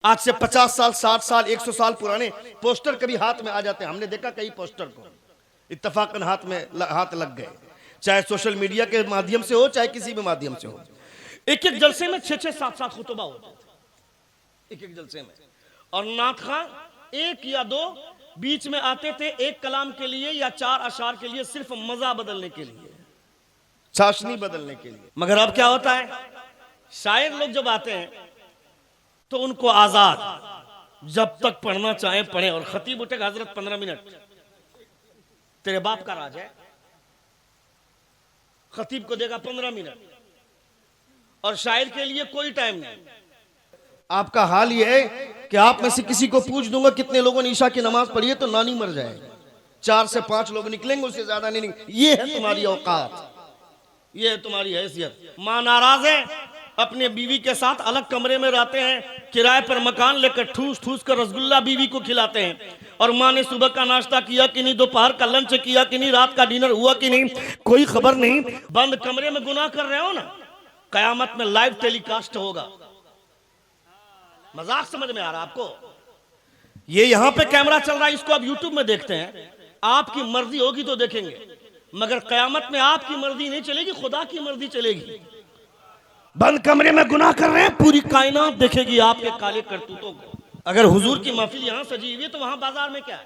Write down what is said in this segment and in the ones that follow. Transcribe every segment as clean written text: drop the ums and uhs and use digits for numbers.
आज से 50 साल 60 साल 100 साल पुराने पोस्टर कभी हाथ में आ जाते हैं। हमने देखा कई पोस्टर को इत्तफाकन हाथ लग गए, चाहे सोशल मीडिया के माध्यम से हो चाहे किसी भी माध्यम से हो। एक एक जलसे में 6-6 7-7 खुतबा होते थे एक एक जलसे में, और नात खां एक या दो बीच में आते थे एक कलाम के लिए या 4 अशार के लिए, सिर्फ मजा बदलने के लिए, चाशनी बदलने के लिए। मगर अब क्या होता है, शायर लोग जब आते हैं तो उनको आजाद, जब तक पढ़ना चाहे पढ़े, और खतीब उठेगा हजरत 15 मिनट तेरे बाप का राज है, खतीब को देगा 15 मिनट, और शायर के लिए कोई टाइम नहीं। आपका हाल यह है कि आप में से किसी को पूछ दूंगा कितने लोगों ने ईशा की नमाज पढ़ी है तो नानी मर जाएगी। 4 से 5 लोग निकलेंगे, उससे ज्यादा नहीं निकलेंगे। ये है तुम्हारी औकात, ये है तुम्हारी हैसियत। मां नाराज है, अपने बीवी के साथ अलग कमरे में रहते हैं, किराए पर मकान लेकर ठूस ठूस कर रसगुल्ला बीवी को खिलाते हैं, और माँ ने सुबह का नाश्ता किया कि नहीं, दोपहर का लंच किया कि नहीं, रात का डिनर हुआ कि नहीं, कोई खबर नहीं। बंद कमरे में गुनाह कर रहे हो ना, कयामत में लाइव टेलीकास्ट होगा। मजाक समझ में आ रहा आपको? ये यहां पे कैमरा चल रहा है, इसको आप यूट्यूब में देखते हैं, आपकी मर्जी होगी तो देखेंगे, मगर कयामत में आपकी मर्जी नहीं चलेगी, खुदा की मर्जी चलेगी। बंद कमरे में गुनाह कर रहे हैं, पूरी कायनात देखेगी आपके काले करतूतों को। अगर हुजूर की महफिल यहां सजी हुई है तो वहां बाजार में क्या है?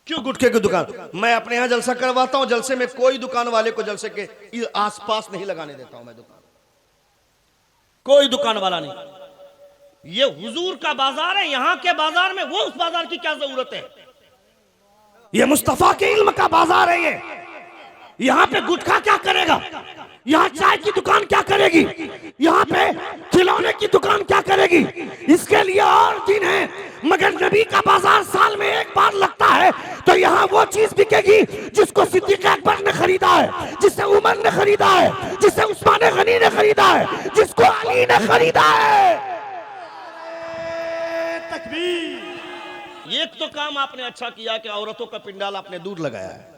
क्यों गुटखे की दुकान? मैं अपने यहां जलसा करवाता हूं, जलसे में कोई दुकान वाले को जलसे के आसपास नहीं लगाने देता हूं मैं दुकान, कोई दुकान वाला नहीं। ये हुजूर का बाजार है, यहां के बाजार में वो उस बाजार की क्या जरूरत है? ये मुस्तफा के इल्म का बाजार है। ये यहां पे गुटखा क्या करेगा, यहाँ चाय की दुकान क्या करेगी, यहाँ पे खिलौने की दुकान क्या करेगी? इसके लिए और दिन है, मगर नबी का बाजार साल में एक बार लगता है, तो यहाँ वो चीज बिकेगी जिसको सिद्दीक अकबर ने खरीदा है, जिसे उमर ने खरीदा है, जिसे उस्मान गनी ने खरीदा है, जिसको अली ने खरीदा है। तकबीर। एक तो काम आपने अच्छा किया कि औरतों का पिंडाल आपने दूर लगाया है,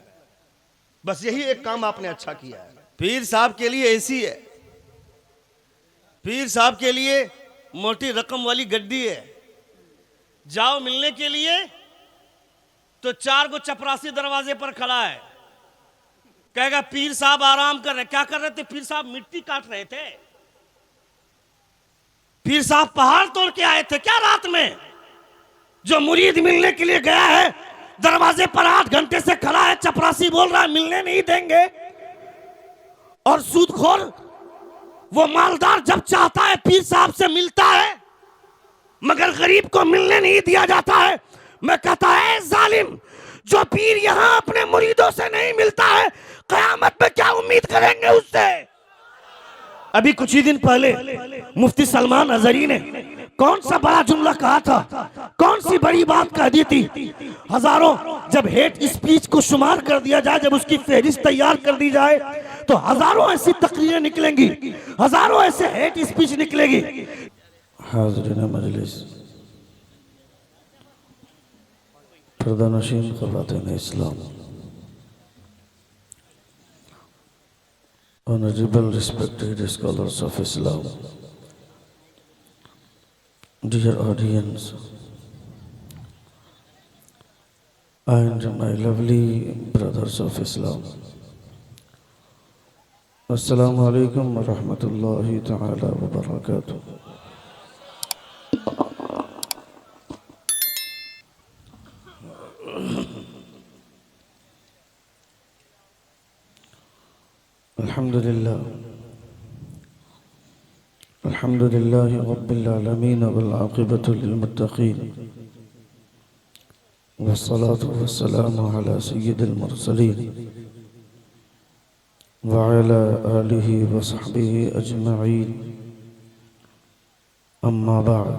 बस यही एक काम आपने अच्छा किया है। पीर साहब के लिए एसी है, पीर साहब के लिए मोटी रकम वाली गड्डी है, जाओ मिलने के लिए तो 4 गो चपरासी दरवाजे पर खड़ा है, कहेगा पीर साहब आराम कर रहे। क्या कर रहे थे? पीर साहब मिट्टी काट रहे थे, पीर साहब पहाड़ तोड़ के आए थे क्या रात में? जो मुरीद मिलने के लिए गया है, दरवाजे पर 8 घंटे से खड़ा है, चपरासी बोल रहा है मिलने नहीं देंगे, और सूदखोर वो मालदार जब चाहता है पीर साहब से मिलता है, मगर गरीब को मिलने नहीं दिया जाता है। मैं कहता है जालिम, जो पीर यहां अपने मुरीदों से नहीं मिलता है, कयामत में क्या उम्मीद करेंगे उससे? अभी कुछ ही दिन पहले मुफ्ती सलमान अजहरी ने कौन सा बड़ा जुमला कहा था, कौन सी बड़ी बात कह दी थी? हजारों, जब हेट स्पीच को शुमार कर दिया जाए, जब उसकी फहरिस्त तैयार कर दी जाए, तो हजारों ऐसी तकरीरें निकलेंगी, हजारों ऐसे हेट स्पीच निकलेगी। हाज़रीन मजलिस, पर्दानशीन ख़वातीन इस्लाम, honorable respected scholars of Islam, dear audience, and my lovely brothers of Islam, Assalamu alaikum wa rahmatullahi ta'ala wa barakatuh. Alhamdulillah, alhamdulillahi rabbil alameen, wal aqibatu lil muttaqeen, wassalatu wassalamu ala sayyidil mursaleen wa ala alihi wa sahbihi ajma'een, amma ba'd.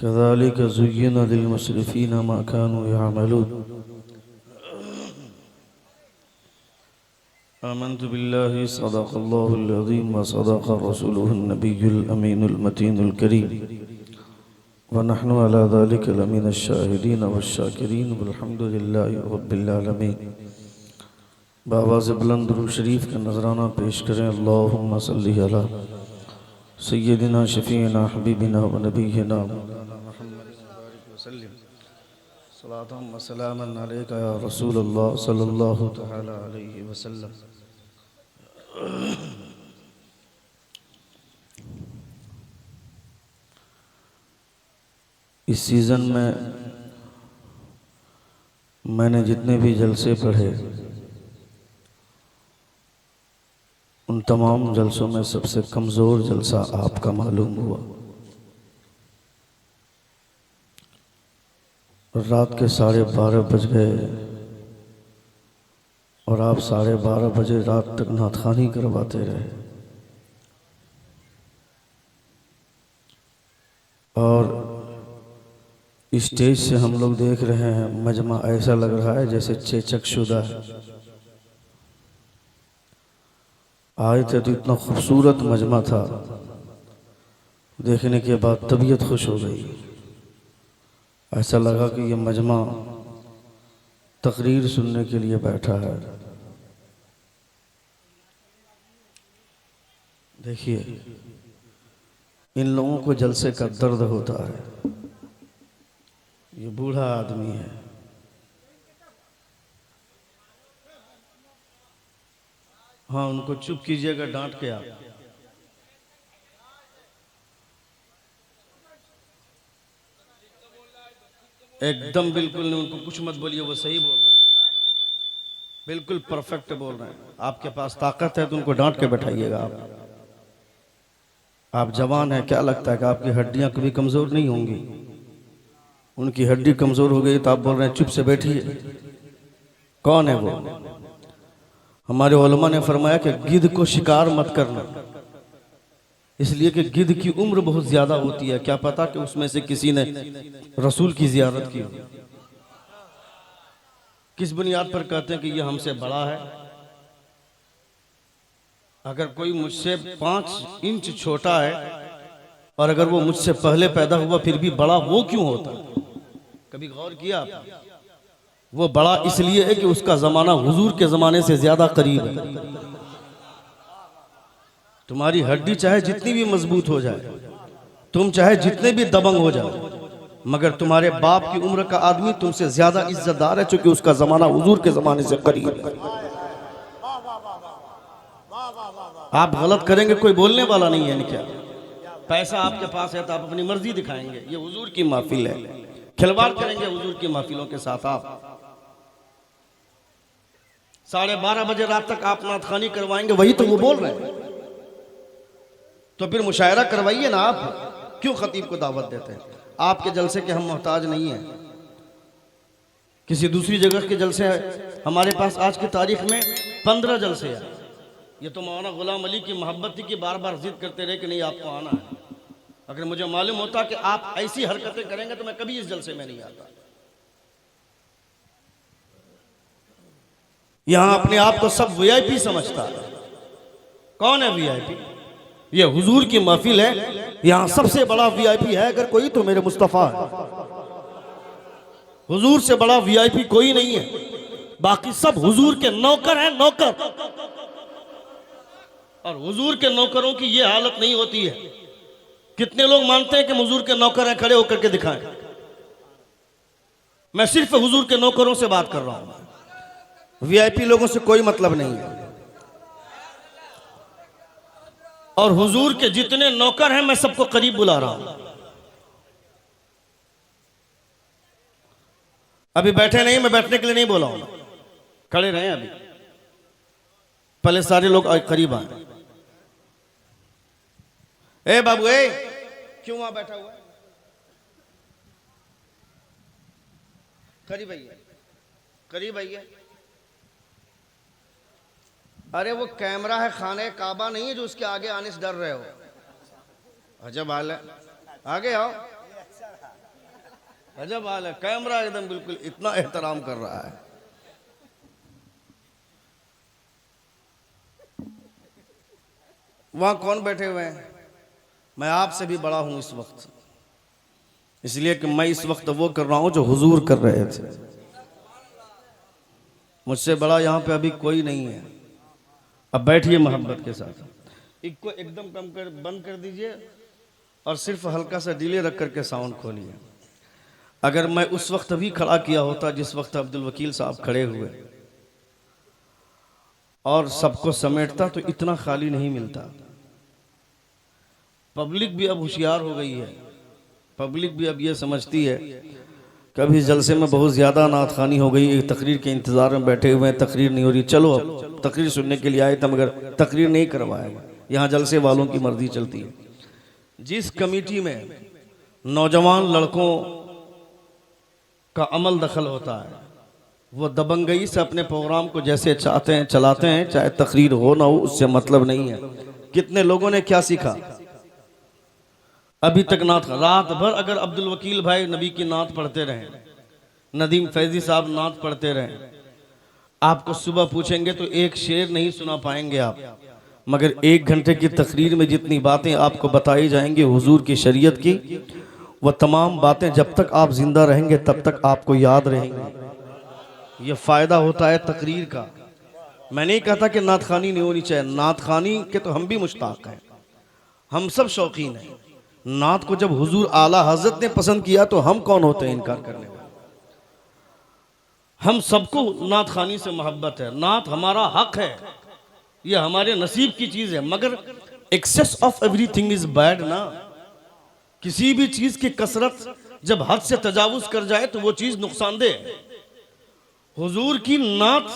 कज़ालिक ज़ुय्यिना लिलमुस्रिफ़ीना मा कानू यअमलून। आमन्तु बिल्लाहि सदक़ल्लाहुल अज़ीम व सदक़ रसूलुहुन नबियुल अमीनुल मतीनुल करीम व नहनु अला ज़ालिका लमिनश शाहिदीन वश्शाकिरीन वल्हम्दुलिल्लाहि रब्बिल आलमीन। बावाज़ बुलंद दुरूद शरीफ का नजराना पेश करें। अल्लाहुम्मा सल्लि अला सय्यदिना शफ़ीना हबीबिना व नबीना मौलाना मुहम्मद बारिक वसल्लम सलातम व सलामन अलैका या रसूलल्लाह सल्लल्लाहु तआला अलैहि वसल्लम। इस सीज़न में मैंने जितने भी जलसे पढ़े उन तमाम जलसों में सबसे कमज़ोर जलसा आपका मालूम हुआ। रात के 12:30 बज गए और आप 12:30 बजे रात तक नातखानी करवाते रहे। और स्टेज से हम लोग देख रहे हैं मजमा ऐसा लग रहा है जैसे चेचक शुदा है। आए थे तो इतना खूबसूरत मजमा था, देखने के बाद तबीयत खुश हो गई। ऐसा लगा कि ये मजमा तकरीर सुनने के लिए बैठा है। देखिए, इन लोगों को जलसे का दर्द होता है। ये बूढ़ा आदमी है, हाँ उनको चुप कीजिएगा, डांट के आप। एकदम बिल्कुल नहीं, उनको कुछ मत बोलिए, वो सही बोल रहे हैं, बिल्कुल परफेक्ट बोल रहे हैं। आपके पास ताकत है तो उनको डांट के बैठाइएगा। आप जवान हैं, क्या लगता है कि आपकी हड्डियां कभी कमजोर नहीं होंगी? उनकी हड्डी कमजोर हो गई तो आप बोल रहे हैं चुप से बैठिए। कौन है वो? हमारे उलमा ने फरमाया कि गिद्ध को शिकार मत करना, इसलिए कि गिद्ध की उम्र बहुत ज्यादा होती है। क्या पता कि उसमें से किसी ने रसूल की जियारत की हो। किस बुनियाद पर कहते हैं कि ये हमसे बड़ा है? अगर कोई मुझसे 5 इंच छोटा है और अगर वो मुझसे पहले पैदा हुआ फिर भी बड़ा वो क्यों होता? कभी गौर किया आपने? वो बड़ा इसलिए है कि उसका जमाना हुजूर के जमाने से ज्यादा करीब है। तुम्हारी हड्डी चाहे जितनी भी मजबूत हो जाए, तुम चाहे जितने भी दबंग हो जाओ, मगर तुम्हारे बाप की उम्र का आदमी तुमसे ज्यादा इज्जतदार है, क्योंकि उसका जमाना हुजूर के जमाने से करीब है। आप गलत करेंगे कोई बोलने वाला नहीं है क्या? पैसा आपके पास है तो आप अपनी मर्जी दिखाएंगे। ये हुजूर की महफिल है, खिलवाड़ करेंगे हुजूर की महफिलों के साथ। आप 12:30 बजे रात तक आप नातखानी करवाएंगे, वही तो वो बोल रहे हैं। तो फिर मुशायरा करवाइए ना। आप क्यों खतीब को दावत देते हैं? आपके जलसे के हम मोहताज नहीं हैं, किसी दूसरी जगह के जलसे हैं। हमारे पास आज की तारीख में 15 जलसे हैं। ये तो मौलाना गुलाम अली की मोहब्बत थी कि बार बार जिद करते रहे कि नहीं आपको आना है। अगर मुझे मालूम होता कि आप ऐसी हरकतें करेंगे तो मैं कभी इस जलसे में नहीं आता। यहां अपने आप को सब वीआईपी समझता है। कौन है वीआईपी? ये हुजूर की महफिल है, यहां सबसे बड़ा वीआईपी है अगर कोई तो मेरे मुस्तफा है। हुजूर से बड़ा वीआईपी कोई नहीं है। बाकी सब हुजूर के नौकर हैं, नौकर। और हुजूर के नौकरों की ये हालत नहीं होती है। कितने लोग मानते हैं कि हुजूर के नौकर हैं? खड़े होकर के दिखाएं। मैं सिर्फ हुजूर के नौकरों से बात कर रहा हूं, वीआईपी लोगों से कोई मतलब नहीं है। और हुजूर के जितने नौकर हैं मैं सबको करीब बुला रहा हूं। अभी बैठे नहीं, मैं बैठने के लिए नहीं बोला हूं, खड़े रहे। अभी पहले सारे लोग करीब आए। ए बाबू, ए क्यों वहां बैठा हुआ है? करीब आइए, करीब आइए। अरे वो कैमरा है, खाने काबा नहीं है जो उसके आगे आने से डर रहे हो। अजब हाल है, आगे आओ। अजब हाल है, कैमरा एकदम बिल्कुल इतना एहतराम कर रहा है। वहां कौन बैठे हुए हैं? मैं आपसे भी बड़ा हूं इस वक्त, इसलिए कि मैं इस वक्त वो कर रहा हूं जो हुजूर कर रहे थे। मुझसे बड़ा यहाँ पे अभी कोई नहीं है। अब बैठिए मोहब्बत के साथ, इसको एकदम कम कर बंद कर दीजिए और सिर्फ हल्का सा डिले रख करके साउंड खोलिए। अगर मैं उस वक्त भी खड़ा किया होता जिस वक्त अब्दुल वकील साहब खड़े हुए और सबको समेटता, तो इतना खाली नहीं मिलता। पब्लिक भी अब होशियार हो गई है, पब्लिक भी अब ये समझती है कभी जलसे में बहुत ज़्यादा नात खानी हो गई, एक तकरीर के इंतज़ार में बैठे हुए हैं, तकरीर नहीं हो रही, चलो अब तकरीर सुनने के लिए आए थे मगर तकरीर नहीं करवाएगा, यहाँ जलसे वालों की मर्जी चलती है। जिस कमेटी में नौजवान लड़कों का अमल दखल होता है, वो दबंगई से अपने प्रोग्राम को जैसे चाहते हैं चलाते हैं, चाहे तकरीर हो ना हो उससे मतलब नहीं है। कितने लोगों ने क्या सीखा अभी तक नात, रात भर अगर अब्दुल वकील भाई नबी की नात पढ़ते रहे, नदीम फैजी साहब नात पढ़ते रहे, आपको सुबह पूछेंगे तो एक शेर नहीं सुना पाएंगे आप, मगर 1 घंटे की तकरीर में जितनी बातें आपको बताई जाएंगी हुजूर की शरीयत की, वह तमाम बातें जब तक आप जिंदा रहेंगे तब तक आपको याद रहेंगी। यह फायदा होता है तकरीर का। मैं नहीं कहता कि नात खानी नहीं होनी चाहिए, नात खानी के तो हम भी मुश्ताक हैं, हम सब शौकीन हैं। नात को जब हुजूर आला हजरत ने पसंद किया तो हम कौन होते हैं इनकार करने वाले। हम सबको नात खानी से मोहब्बत है, नात हमारा हक है, यह हमारे नसीब की चीज है, मगर excess of everything is bad ना। किसी भी चीज की कसरत जब हद से तजावुज कर जाए तो वो चीज नुकसानदेह है। हुजूर की नात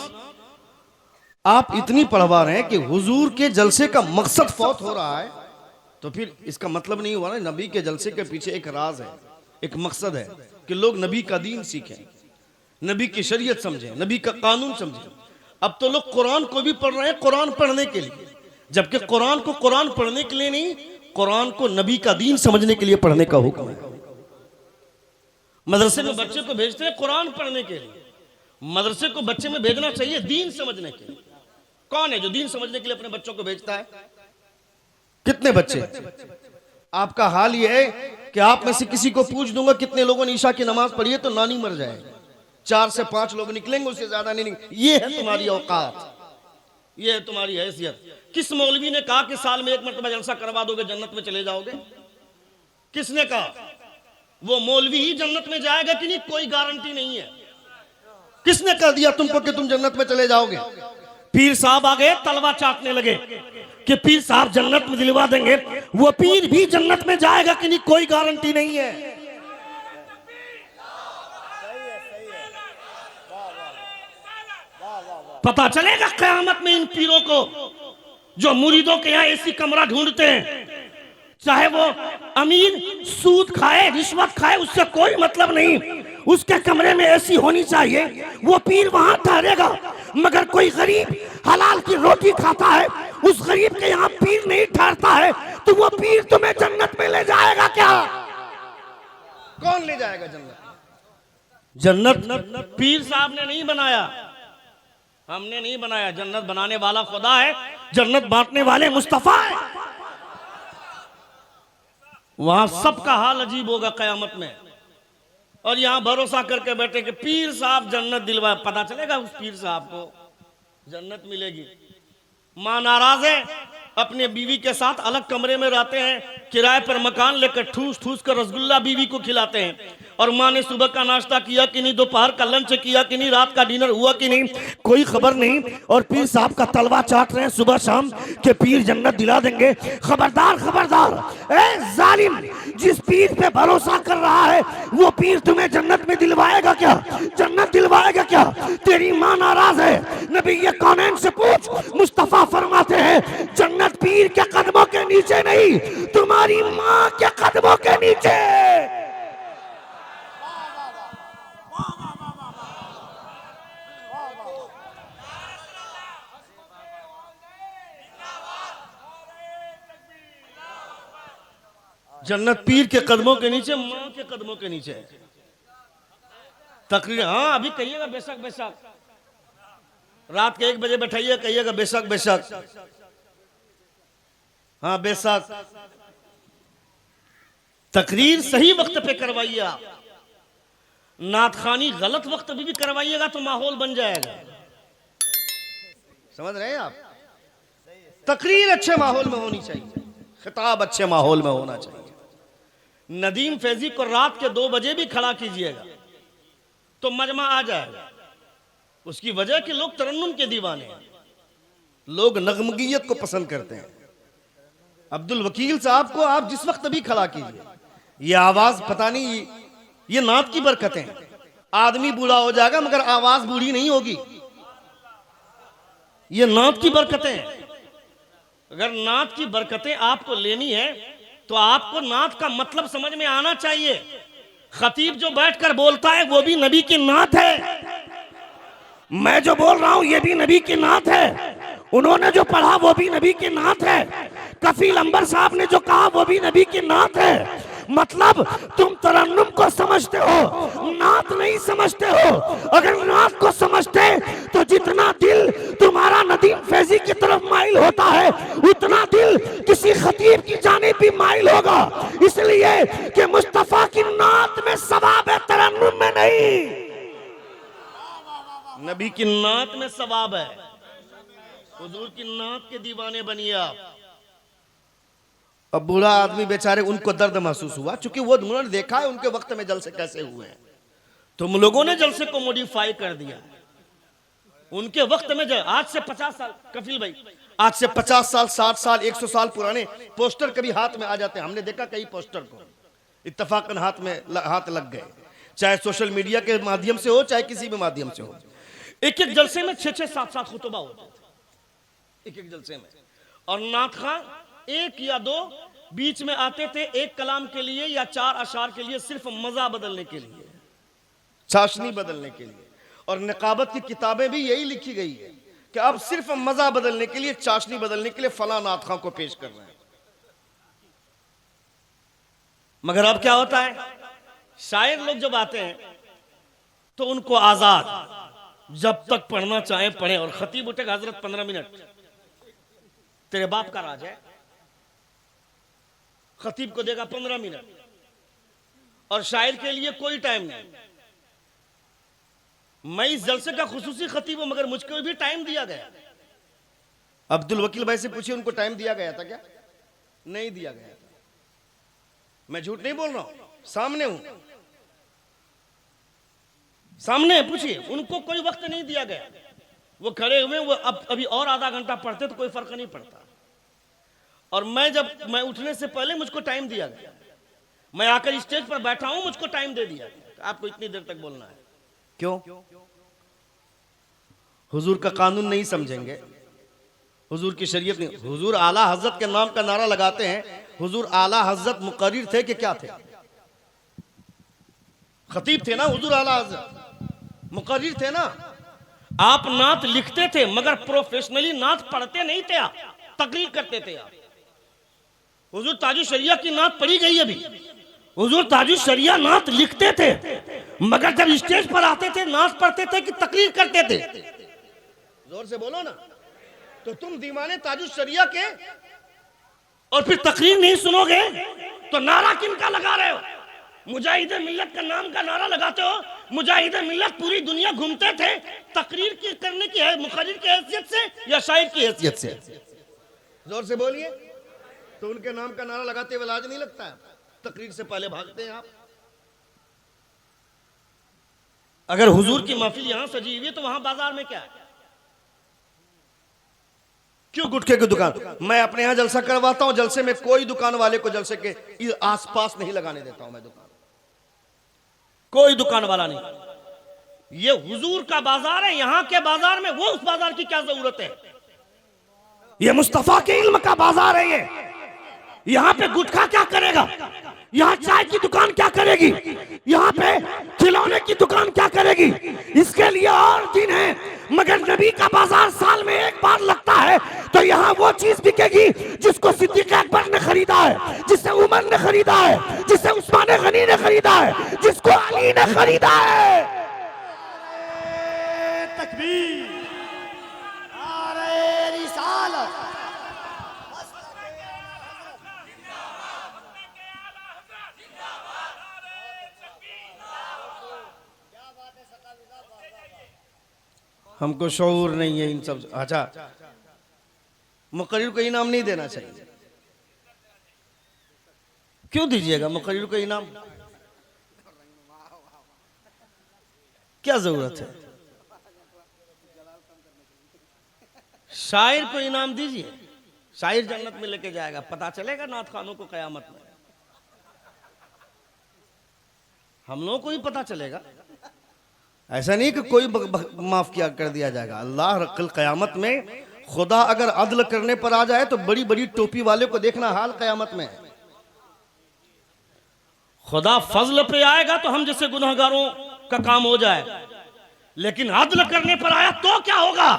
आप इतनी पढ़वा रहे हैं कि हुजूर के जलसे का मकसद फौत हो रहा है, तो फिर इसका मतलब नहीं हुआ ना, नबी के जलसे के पीछे एक राज है, एक मकसद है कि लोग नबी का दीन सीखें, नबी की शरीयत समझें, नबी का कानून समझें। अब तो लोग कुरान को भी पढ़ रहे हैं कुरान पढ़ने के लिए, जबकि कुरान को कुरान पढ़ने के लिए नहीं, कुरान को नबी का दीन समझने के लिए पढ़ने का हुक्म है। मदरसे में बच्चे को भेजते हैं कुरान पढ़ने के लिए, मदरसे को बच्चे में भेजना चाहिए दीन समझने के लिए। कौन है जो दीन समझने के लिए अपने बच्चों को भेजता है? कितने बच्चे? आपका हाल ये है कि आप में से किसी को पूछ दूंगा कितने लोगों ने ईशा की नमाज पढ़ी है, तो नानी मर जाएगी। 4 से 5 लोग निकलेंगे, उससे ज्यादा नहीं निकलेंगे। ये है तुम्हारी औकात, ये है तुम्हारी हैसियत। किस मौलवी ने कहा कि साल में 1 मरतबा जलसा करवा दोगे जन्नत में चले जाओगे? किसने कहा? वो मौलवी ही जन्नत में जाएगा कि नहीं, कोई गारंटी नहीं है। किसने कह दिया तुमको कि तुम जन्नत में चले जाओगे? पीर साहब आ गए, तलवा चाटने लगे कि पीर साहब जन्नत में दिलवा देंगे। वो पीर भी जन्नत में जाएगा कि नहीं, कोई गारंटी नहीं है। पता चलेगा क़यामत में इन पीरों को जो मुरीदों के यहाँ ऐसी कमरा ढूंढते हैं, चाहे वो अमीर सूद खाए रिश्वत खाए उससे कोई मतलब नहीं, उसके कमरे में ऐसी होनी चाहिए, वो पीर वहां ठहरेगा। मगर कोई गरीब हलाल की रोटी खाता है, उस गरीब के यहाँ पीर नहीं ठहरता है, तो वो पीर तुम्हें जन्नत में ले जाएगा क्या? कौन ले जाएगा जन्नत? जन्नत पीर साहब ने नहीं बनाया, हमने नहीं बनाया। जन्नत बनाने वाला खुदा है, जन्नत बांटने वाले मुस्तफा है। वहां सबका हाल अजीब होगा कयामत में, और यहां भरोसा करके बैठे कि पीर साहब जन्नत दिलवाए। पता चलेगा उस पीर साहब को जन्नत मिलेगी। मां नाराज है, अपने बीवी के साथ अलग कमरे में रहते हैं, किराए पर मकान लेकर ठूस ठूस कर रसगुल्ला बीवी को खिलाते हैं, और माँ ने सुबह का नाश्ता किया कि नहीं, दोपहर का लंच किया कि नहीं, रात का डिनर हुआ कि नहीं, कोई खबर नहीं। और पीर साहब का तलवा चाट रहे हैं सुबह शाम के पीर जन्नत दिला देंगे। खबरदार खबरदार, ए जालिम, जिस पीर पे भरोसा कर रहा है वो पीर तुम्हें जन्नत में दिलवाएगा क्या? जन्नत दिलवाएगा क्या? तेरी माँ नाराज है, नबी ये कौनैन से पूछ, मुस्तफा फरमाते हैं जन्नत पीर के कदमों के नीचे नहीं, तुम्हारी माँ के कदमों के नीचे। जन्नत पीर के कदमों के नीचे, मां के कदमों के नीचे। तकरीर, हाँ अभी कहिएगा बेशक बेशक, रात के 1 बजे बैठाइए कहिएगा बेशक बेशक, हाँ बेशक। तकरीर सही वक्त पे करवाइए आप, नातखानी गलत वक्त भी करवाइएगा तो माहौल बन जाएगा। समझ रहे हैं आप? तकरीर अच्छे माहौल में होनी चाहिए, खिताब अच्छे माहौल में होना चाहिए। नदीम फैजी को रात के 2 बजे भी खड़ा कीजिएगा तो मजमा आ जाएगा। उसकी वजह कि लोग तरन्नुम के दीवाने हैं, लोग नगमगियत को पसंद करते हैं। अब्दुल वकील साहब को आप जिस वक्त भी खड़ा कीजिए, ये आवाज पता नहीं, ये नात की बरकतें। आदमी बूढ़ा हो जाएगा मगर आवाज बूढ़ी नहीं होगी, ये नात की बरकतें। अगर नात की बरकतें आपको लेनी है तो आपको नात का मतलब समझ में आना चाहिए। खतीब जो बैठकर बोलता है वो भी नबी की नात है, मैं जो बोल रहा हूं ये भी नबी की नात है, उन्होंने जो पढ़ा वो भी नबी की नात है, कफील अंबर साहब ने जो कहा वो भी नबी की नात है। मतलब तुम तरन्नुम को समझते हो, नात नहीं समझते हो। अगर नात को समझते तो जितना दिल तुम्हारा नदीम फैजी की तरफ माइल होता है उतना दिल किसी खतीब की जानिब भी माइल होगा, इसलिए कि मुस्तफा की नात में सवाब है, तरन्नुम में नहीं। नबी की नात में सवाब है, हुजूर की नात के दीवाने बनिए आप। अब बूढ़ा आदमी बेचारे उनको दर्द महसूस हुआ, चूंकि वो उन्होंने देखा है उनके वक्त में जलसे कैसे हुए हैं, तुम लोगों ने जलसे को मॉडिफाई कर दिया। उनके वक्त में आज से 50 साल, कफील भाई, आज से 50 साल 60 साल 100 साल पुराने पोस्टर कभी हाथ में आ जाते हैं। हमने देखा कई पोस्टर को इत्तफाकन हाथ लग गए, चाहे सोशल मीडिया के माध्यम से हो चाहे किसी भी माध्यम से हो। एक एक जलसे में 6-6 7-7 खुतबा होते थे एक एक जलसे में, और नात खां 1 या 2 बीच में आते थे, 1 कलाम के लिए या 4 अशार के लिए, सिर्फ मजा बदलने के लिए, चाशनी बदलने के लिए। और निकाबत की किताबें भी यही लिखी गई है कि अब सिर्फ मजा बदलने के लिए, चाशनी बदलने के लिए फला नात खां को पेश कर रहे हैं। मगर अब क्या होता है, शायर लोग जब आते हैं तो उनको आजाद, जब तक पढ़ना चाहे पढ़े, और खतीब उठेगा हजरत 15 मिनट, तेरे बाप का राज है, खतीब को देगा 15 मिनट, और शायर के लिए कोई टाइम नहीं। मैं इस जलसे का खुसूसी खतीब हूं मगर मुझको भी टाइम दिया गया। अब्दुल वकील भाई से पूछिए उनको टाइम दिया गया था क्या? नहीं दिया गया था। मैं झूठ नहीं बोल रहा हूं, सामने हूं, सामने पूछिए, उनको कोई वक्त नहीं दिया गया। वो खड़े हुए, वो अभी और आधा घंटा पढ़ते तो कोई फर्क नहीं पड़ता। और मैं उठने से पहले मुझको टाइम दिया गया, मैं आकर स्टेज पर बैठा हूं, मुझको टाइम दे दिया गया, आपको इतनी देर तक बोलना है। क्यों? हुजूर का कानून नहीं समझेंगे, हुजूर की शरीयत नहीं। हुजूर आला हजरत के नाम का नारा लगाते हैं, हुजूर आला हजरत मुकर्रिर थे कि क्या थे? खतीब थे ना, हुजूर आला हजरत मुकर्रिर थे ना। आप नात लिखते थे मगर प्रोफेशनली नात पढ़ते नहीं थे, आप तकरीर करते थे। आप हुजूर ताजुश शरिया की नात पढ़ी गई अभी, हुजूर ताजुश शरिया नात लिखते थे मगर जब स्टेज पर आते थे नात पढ़ते थे कि तकरीर करते थे? जोर से बोलो ना। तो तुम दीवाने ताजुश शरिया के और फिर तकरीर नहीं सुनोगे तो नारा किनका लगा रहे हो? मुजाहिदे मिल्लत का नाम का नारा लगाते हो। मुजाहिदे मिल्लत पूरी दुनिया घूमते थे तकरीर की करने की है, मुखर्रिर की हैसियत से या शायर की हैसियत से? जोर से बोलिए। तो उनके नाम का नारा लगाते हुए लाज नहीं लगता है? तकरीर से पहले भागते हैं आप। अगर हुजूर की महफिल यहां सजी हुई है तो वहां बाजार में क्या है? क्यों गुटखे की दुकान? मैं अपने यहां जलसा करवाता हूं, जलसे में कोई दुकान वाले को जलसे के आसपास नहीं लगाने देता हूं मैं दुकान, कोई दुकान वाला नहीं। ये हुजूर का बाजार है, यहां के बाजार में वो उस बाजार की क्या जरूरत है? ये मुस्तफा के इल्म का बाजार है। ये यहां पे गुटखा क्या करेगा? यहाँ चाय की दुकान क्या करेगी? यहाँ पे खिलौने की दुकान क्या करेगी? इसके लिए और दिन है। मगर नबी का बाजार साल में एक बार लगता है तो यहाँ वो चीज बिकेगी जिसको सिद्दीक अकबर ने खरीदा है, जिसे उमर ने खरीदा है, जिसे उस्मान गनी ने खरीदा है, जिसको अली ने खरीदा है। तकबीर, नारे रिसालत। हमको शऊर नहीं है इन सब। अच्छा, मुकर्रिर को इनाम नहीं देना चाहिए? क्यों दीजिएगा मुकर्रिर को इनाम? क्या जरूरत है? शायर को इनाम दीजिए, शायर जन्नत में लेके जाएगा, पता चलेगा नात खानों को कयामत में। हम लोगों को ही पता चलेगा। ऐसा नहीं कि कोई माफ किया कर दिया जाएगा। अल्लाह कल कयामत में खुदा अगर अदल करने पर आ जाए तो बड़ी बड़ी टोपी वाले को देखना हाल कयामत में। खुदा फजल पे आएगा तो हम जैसे गुनहगारों का काम हो जाए, लेकिन अदल करने पर आया तो क्या होगा?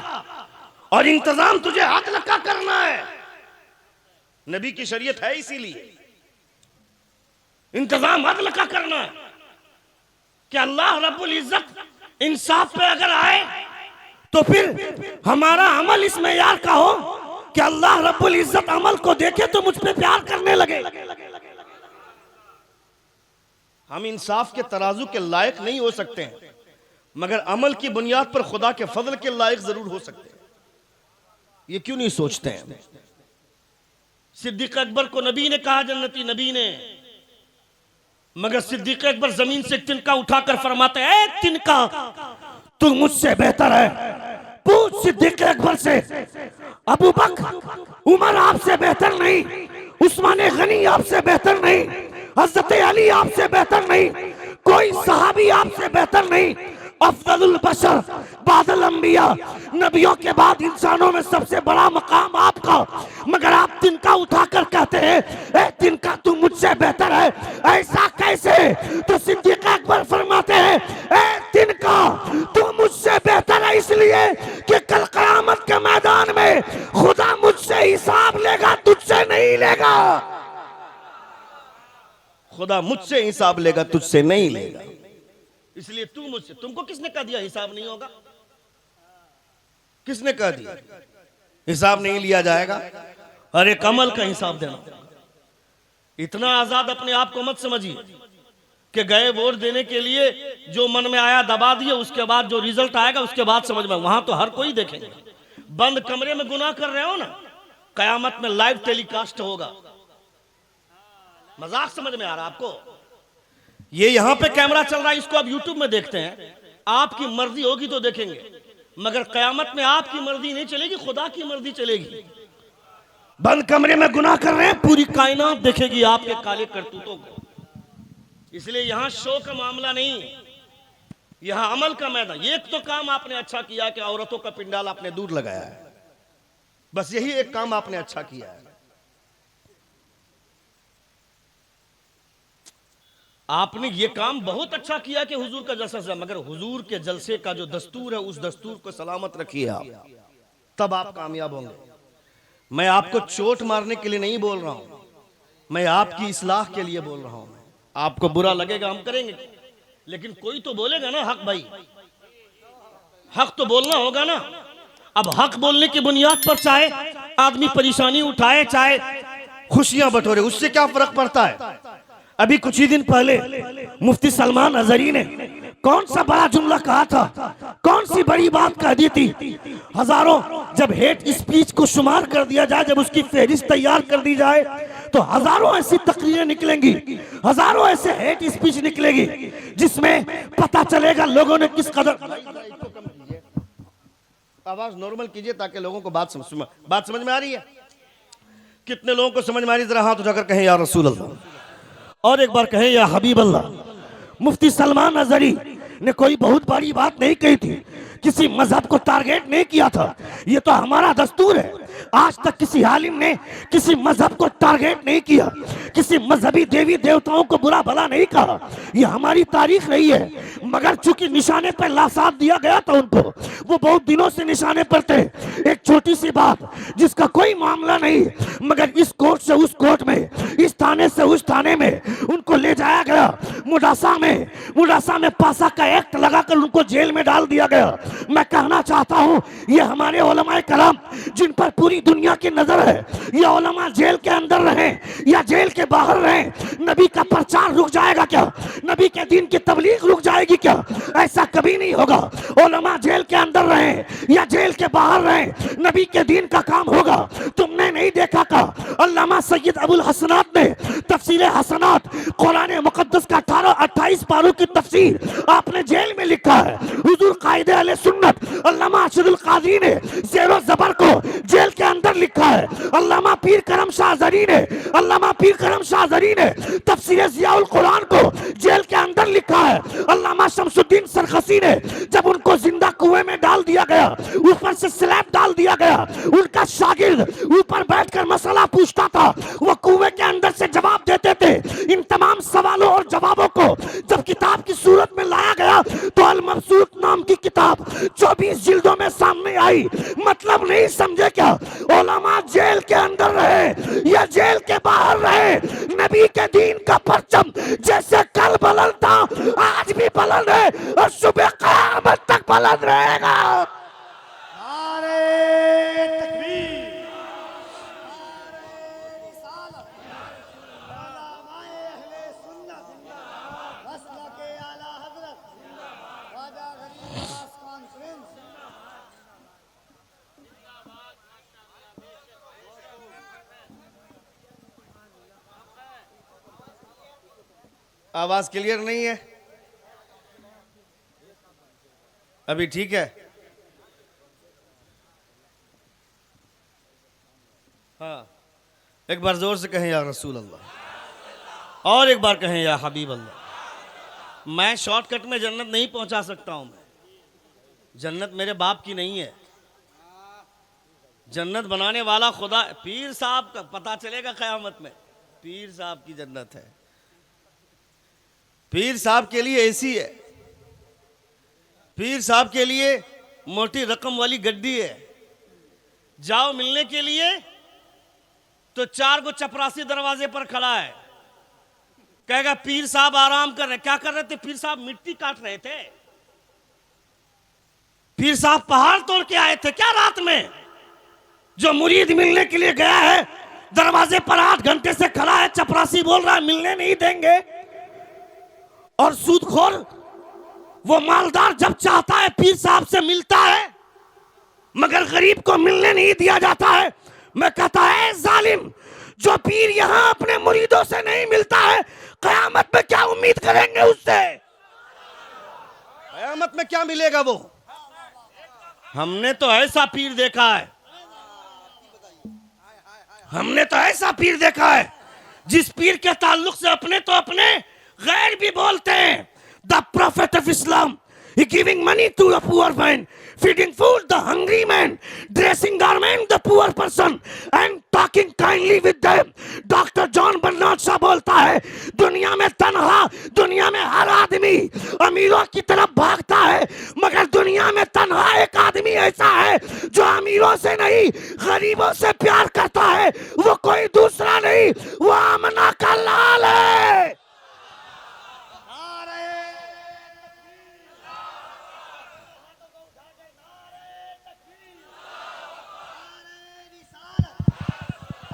और इंतजाम तुझे अदल का करना है। नबी की शरीयत है, इसीलिए इंतजाम अदल का करना है कि अल्लाह रब्बुल इज्जत इंसाफ पे अगर आए तो फिर हमारा अमल इस मेयार का हो कि अल्लाह रब्बुल इज्जत अमल को देखे तो मुझ पे प्यार करने लगे। हम इंसाफ के तराजू के लायक नहीं हो सकते हैं, मगर अमल की बुनियाद पर खुदा के फजल के लायक जरूर हो सकते हैं। ये क्यों नहीं सोचते हैं? सिद्दीक अकबर को नबी ने कहा जन्नती, नबी ने, मगर सिद्दीक अकबर जमीन से तिनका उठाकर फरमाते हैं, तिनका तू मुझसे बेहतर है। पूछ सिद्दीक अकबर से, अबू बकर उमर आपसे बेहतर नहीं, उस्मान गनी आपसे बेहतर नहीं, हजरत अली आपसे बेहतर नहीं, कोई सहाबी आपसे बेहतर नहीं। अफजलुल बशर बादल अंबिया, नबियों के बाद इंसानों में सबसे बड़ा मकाम आपका, मगर आप तिनका उठाकर कहते हैं ए तिनका तू मुझसे बेहतर है, ऐसा कैसे? तो सिद्दीक अकबर फरमाते हैं ए तिनका तू मुझसे बेहतर है इसलिए कि कल क़यामत के मैदान में खुदा मुझसे हिसाब लेगा, तुझसे नहीं लेगा। खुदा मुझसे हिसाब लेगा, तुझसे नहीं लेगा। इसलिए तू मुझसे, तुमको किसने कह दिया हिसाब नहीं होगा? किसने कह दिया हिसाब नहीं लिया जाएगा? अरे कमल का हिसाब देना। इतना आजाद अपने आप को मत समझिए कि गए वोट देने के लिए जो मन में आया दबा दिए, उसके बाद जो रिजल्ट आएगा उसके बाद समझ में। वहां तो हर कोई देखेंगे। बंद कमरे में गुनाह कर रहे हो ना, कयामत में लाइव टेलीकास्ट होगा। मजाक समझ में आ रहा आपको? ये यहां पे कैमरा चल रहा है, इसको आप यूट्यूब में देखते हैं। आपकी मर्जी होगी तो देखेंगे, मगर कयामत में आपकी मर्जी नहीं चलेगी, खुदा की मर्जी चलेगी। बंद कमरे में गुनाह कर रहे हैं, पूरी कायनात देखेगी आपके काले करतूतों को। इसलिए यहां शो का मामला नहीं, यहां अमल का मैदान। एक तो काम आपने अच्छा किया कि औरतों का पिंडाल आपने दूर लगाया है, बस यही एक काम आपने अच्छा किया है। आपने ये काम बहुत अच्छा किया कि हुजूर का जलसा से, मगर हुजूर के जलसे का जो दस्तूर है उस दस्तूर को सलामत रखिए आप, तब आप कामयाब होंगे। मैं आपको चोट मारने के लिए नहीं बोल रहा हूं, मैं आपकी इस्लाह के लिए बोल रहा हूं। आपको बुरा लगेगा, हम करेंगे, लेकिन कोई तो बोलेगा ना हक। भाई हक तो बोलना होगा ना। अब हक बोलने की बुनियाद पर चाहे आदमी परेशानी उठाए, चाहे खुशियां बटोरे, उससे क्या फर्क पड़ता है? अभी कुछ ही दिन पहले मुफ्ती सलमान अजहरी ने कौन सा बड़ा जुमला कहा था, कौन सी बड़ी बात कह दी थी? हजारों, जब हेट स्पीच को शुमार कर दिया जाए, जब उसकी फहरिस्त तैयार कर दी जाए, तो हजारों ऐसी तकरीरें निकलेंगी, हजारों ऐसे हेट स्पीच निकलेगी, जिसमें पता चलेगा लोगों ने किस कदर। आवाज नॉर्मल कीजिए ताकि लोगों को बात समझ में आ रही है। कितने लोगों को समझ में आ रही? जरा हाथ उठाकर कहें या रसूल अल्लाह, और एक बार कहें या हबीब अल्लाह। मुफ्ती सलमान अजहरी ने कोई बहुत बड़ी बात नहीं कही थी, किसी मजहब को टारगेट नहीं किया था। ये तो हमारा दस्तूर है, आज तक किसी आलिम ने किसी मजहब को टारगेट नहीं किया, किसी मजहबी देवी देवताओं को बुरा भला नहीं कहा। ये हमारी तारीख रही है, मगर चूंकि निशाने पर लासात दिया गया था उनको, वो बहुत दिनों से निशाने पर थे। एक छोटी सी बात जिसका कोई मामला नहीं, मगर इस कोर्ट से उस कोर्ट में, इस थाने से उस थाने में उनको ले जाया गया। मुडासा में पासा का एक्ट लगाकर उनको जेल में डाल दिया गया। मैं कहना चाहता हूं, ये हमारे उलमाए कराम जिन पर पूरी दुनिया की नजर है, ये उलमा जेल के अंदर रहे या जेल के बाहर रहे, नबी का प्रचार रुक जाएगा क्या? नबी के दीन की तबलीग रुक जाएगी क्या? ऐसा कभी नहीं होगा। उलमा जेल के अंदर रहे या जेल के बाहर रहे, नबी के दीन का काम होगा। तुमने नहीं देखा का अल्लामा सैयद अबुल हसनात ने तफसीर हसनात कुरान मुकद्दस का 28 पारों की तफसीर आपने जेल में लिखा है। हुजूर कायदे अहले सुन्नत अल्लामा अरशदुल कादरी ने ज़ेरो ज़बर को जेल के अंदर लिखा है। अल्लामा पीर करम शाह ज़री ने तफसीर ज़ियाउल कुरान को जेल के अंदर लिखा है। अल्लामा शमसुद्दीन सरखसी ने जब उनको जिंदा कुएं में डाल दिया गया, ऊपर से स्लैब डाल दिया गया, उनका शागिर्द ऊपर बैठकर मसला पूछता था, वो कुएं के अंदर से जवाब देते थे। इन तमाम सवालों और जवाबों को जब किताब की सूरत में लाया गया तो अल मबसूत नाम की किताब 24 जिल्दों में सामने आई। मतलब नहीं समझे क्या? उलमा जेल के अंदर रहे या जेल के बाहर रहे, नबी के दीन का परचम जैसे कल बुलंद था आज भी बुलंद है और सुबह क़यामत तक बुलंद रहेगा। नारे तकबीर, उलमाए अहले सुन्नत, मसलके आला हज़रत, ख्वाजा गरीब नवाज कॉन्फ्रेंस। आवाज क्लियर नहीं है? अभी ठीक है? हाँ, एक बार जोर से कहें या रसूल अल्लाह, और एक बार कहें या हबीब अल्लाह। मैं शॉर्टकट में जन्नत नहीं पहुंचा सकता हूं। मैं जन्नत मेरे बाप की नहीं है। जन्नत बनाने वाला खुदा पीर साहब का, पता चलेगा क़यामत में पीर साहब की जन्नत है। पीर साहब के लिए एसी है, पीर साहब के लिए मोटी रकम वाली गड्डी है। जाओ मिलने के लिए तो 4 गो चपरासी दरवाजे पर खड़ा है, कहेगा पीर साहब आराम कर रहे। क्या कर रहे थे? पीर साहब मिट्टी काट रहे थे। पीर साहब पहाड़ तोड़ के आए थे क्या रात में? जो मुरीद मिलने के लिए गया है, दरवाजे पर 8 घंटे से खड़ा है, चपरासी बोल रहा है मिलने नहीं देंगे। और सूदखोर वो मालदार जब चाहता है पीर साहब से मिलता है, मगर गरीब को मिलने नहीं दिया जाता है। मैं कहता है जालिम, जो पीर यहां अपने मुरीदों से नहीं मिलता है, क़यामत में क्या उम्मीद करेंगे उससे? क़यामत में क्या मिलेगा वो? हमने तो ऐसा पीर देखा है, हमने तो ऐसा पीर देखा है जिस पीर के ताल्लुक से अपने तो अपने गैर भी बोलते हैं। The Prophet of Islam, he giving money to the poor man, feeding food the hungry man, dressing garment the poor person, and talking kindly with them. Doctor John Bernard Shaw बोलता है, दुनिया में तन्हा, दुनिया में हर आदमी अमीरों की तरफ भागता है, मगर दुनिया में तन्हा एक आदमी ऐसा है जो अमीरों से नहीं गरीबों से प्यार करता है। वो कोई दूसरा नहीं, वो आमना का लाल है।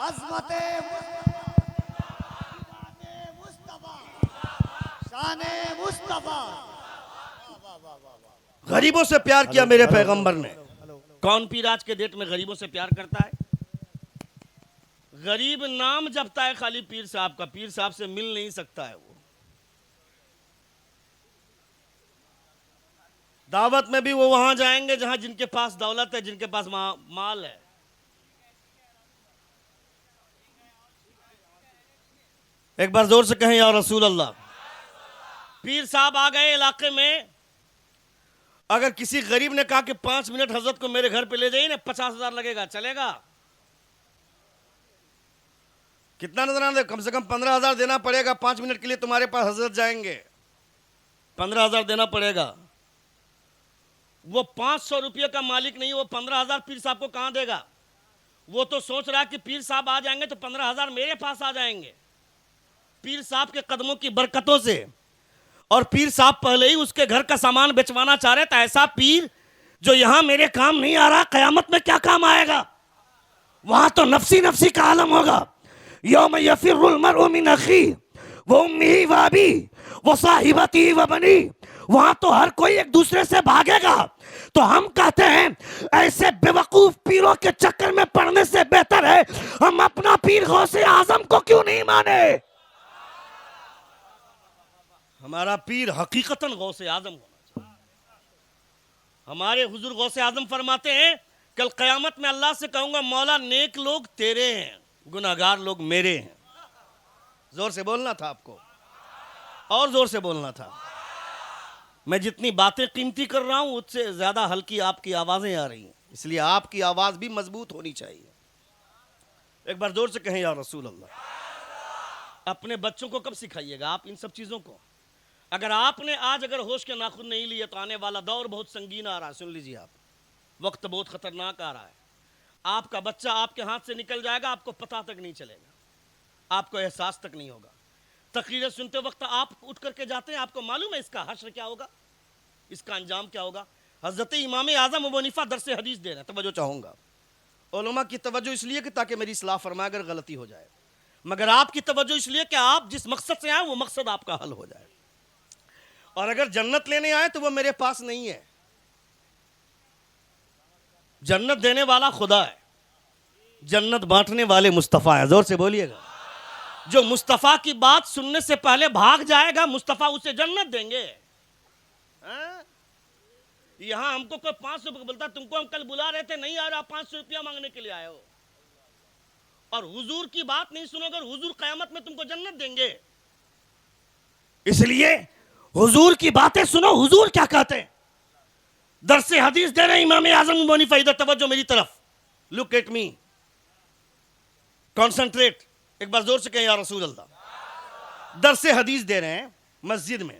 अज़मते मुस्तफा, शाने मुस्तफा। गरीबों से प्यार किया मेरे पैगंबर ने। कौन पीर आज के डेट में गरीबों से प्यार करता है? गरीब नाम जपता है खाली पीर साहब का, पीर साहब से मिल नहीं सकता है वो। दावत में भी वो वहां जाएंगे जहां जिनके पास दौलत है, जिनके पास माल है। एक बार जोर से कहें या रसूल अल्लाह। पीर साहब आ गए इलाके में, अगर किसी गरीब ने कहा कि 5 मिनट हजरत को मेरे घर पे ले जाइए ना, 50,000 लगेगा, चलेगा? कितना नजराना दे? कम से कम 15,000 देना पड़ेगा। 5 मिनट के लिए तुम्हारे पास हजरत जाएंगे, 15,000 देना पड़ेगा। वो 500 रुपये का मालिक नहीं, वो 15,000 पीर साहब को कहां देगा? वो तो सोच रहा है कि पीर साहब आ जाएंगे तो 15,000 मेरे पास आ जाएंगे पीर साहब के कदमों की बरकतों से। और पीर साहब पहले ही उसके घर का सामान बेचवाना चाह रहे थे। ऐसा पीर जो यहां मेरे काम नहीं आ रहा, कयामत में क्या काम आएगा? वहां तो नफसी नफसी का आलम होगा। यौम यफिरुल मरउ मिन अखी व उम्मिही व अबी व साहिबती व बनी। वहां तो हर कोई एक दूसरे से भागेगा। तो हम कहते हैं ऐसे बेवकूफ पीरों के चक्कर में पड़ने से बेहतर है हम अपना पीर गौसे आजम को क्यों नहीं माने। हमारा पीर हकीकतन गौसे आजम होना चाहिए। हमारे हुजूर गौसे आजम फरमाते हैं कल कयामत में अल्लाह से कहूंगा मौला नेक लोग तेरे हैं, गुनाहगार लोग मेरे हैं। जोर से बोलना था आपको, और जोर से बोलना था। मैं जितनी बातें कीमती कर रहा हूं उससे ज्यादा हल्की आपकी आवाजें आ रही हैं, इसलिए आपकी आवाज भी मजबूत होनी चाहिए। एक बार जोर से कहें या रसूल अल्लाह। अपने बच्चों को कब सिखाइएगा आप इन सब चीजों को? अगर आपने आज अगर होश के नाखून नहीं लिए तो आने वाला दौर बहुत संगीन आ रहा है। सुन लीजिए आप, वक्त बहुत खतरनाक आ रहा है। आपका बच्चा आपके हाथ से निकल जाएगा, आपको पता तक नहीं चलेगा, आपको एहसास तक नहीं होगा। तकरीरें सुनते वक्त आप उठ करके जाते हैं, आपको मालूम है इसका हश्र क्या होगा, इसका अंजाम क्या होगा। हजरत इमाम आजम अबू हनीफा दरस हदीस दे रहे हैं, तवज्जो चाहूंगा। उलमा की तवज्जो इसलिए कि ताकि मेरी इस्लाह फरमाए अगर गलती हो जाए, मगर आपकी तवज्जो इसलिए कि आप जिस मकसद से आए वो मकसद आपका हल हो जाए। और अगर जन्नत लेने आए तो वो मेरे पास नहीं है, जन्नत देने वाला खुदा है, जन्नत बांटने वाले मुस्तफ़ा है। जोर से बोलिएगा। जो मुस्तफ़ा की बात सुनने से पहले भाग जाएगा मुस्तफ़ा उसे जन्नत देंगे। यहां हमको कोई 500 रुपये बोलता तुमको हम कल बुला रहे थे नहीं आ रहा, 500 रुपया मांगने के लिए आए हो, और हुजूर की बात नहीं सुनोगे, हुजूर कयामत में तुमको जन्नत देंगे। इसलिए हुजूर की बातें सुनो। हुजूर क्या कहते हैं? दरसे हदीस दे रहे इमाम आजम अबू हनीफा। इधर तवज्जो मेरी तरफ, लुक एट मी, कॉन्सेंट्रेट। एक बार जोर से कहें या रसूल अल्लाह। दरसे हदीस दे रहे हैं मस्जिद में।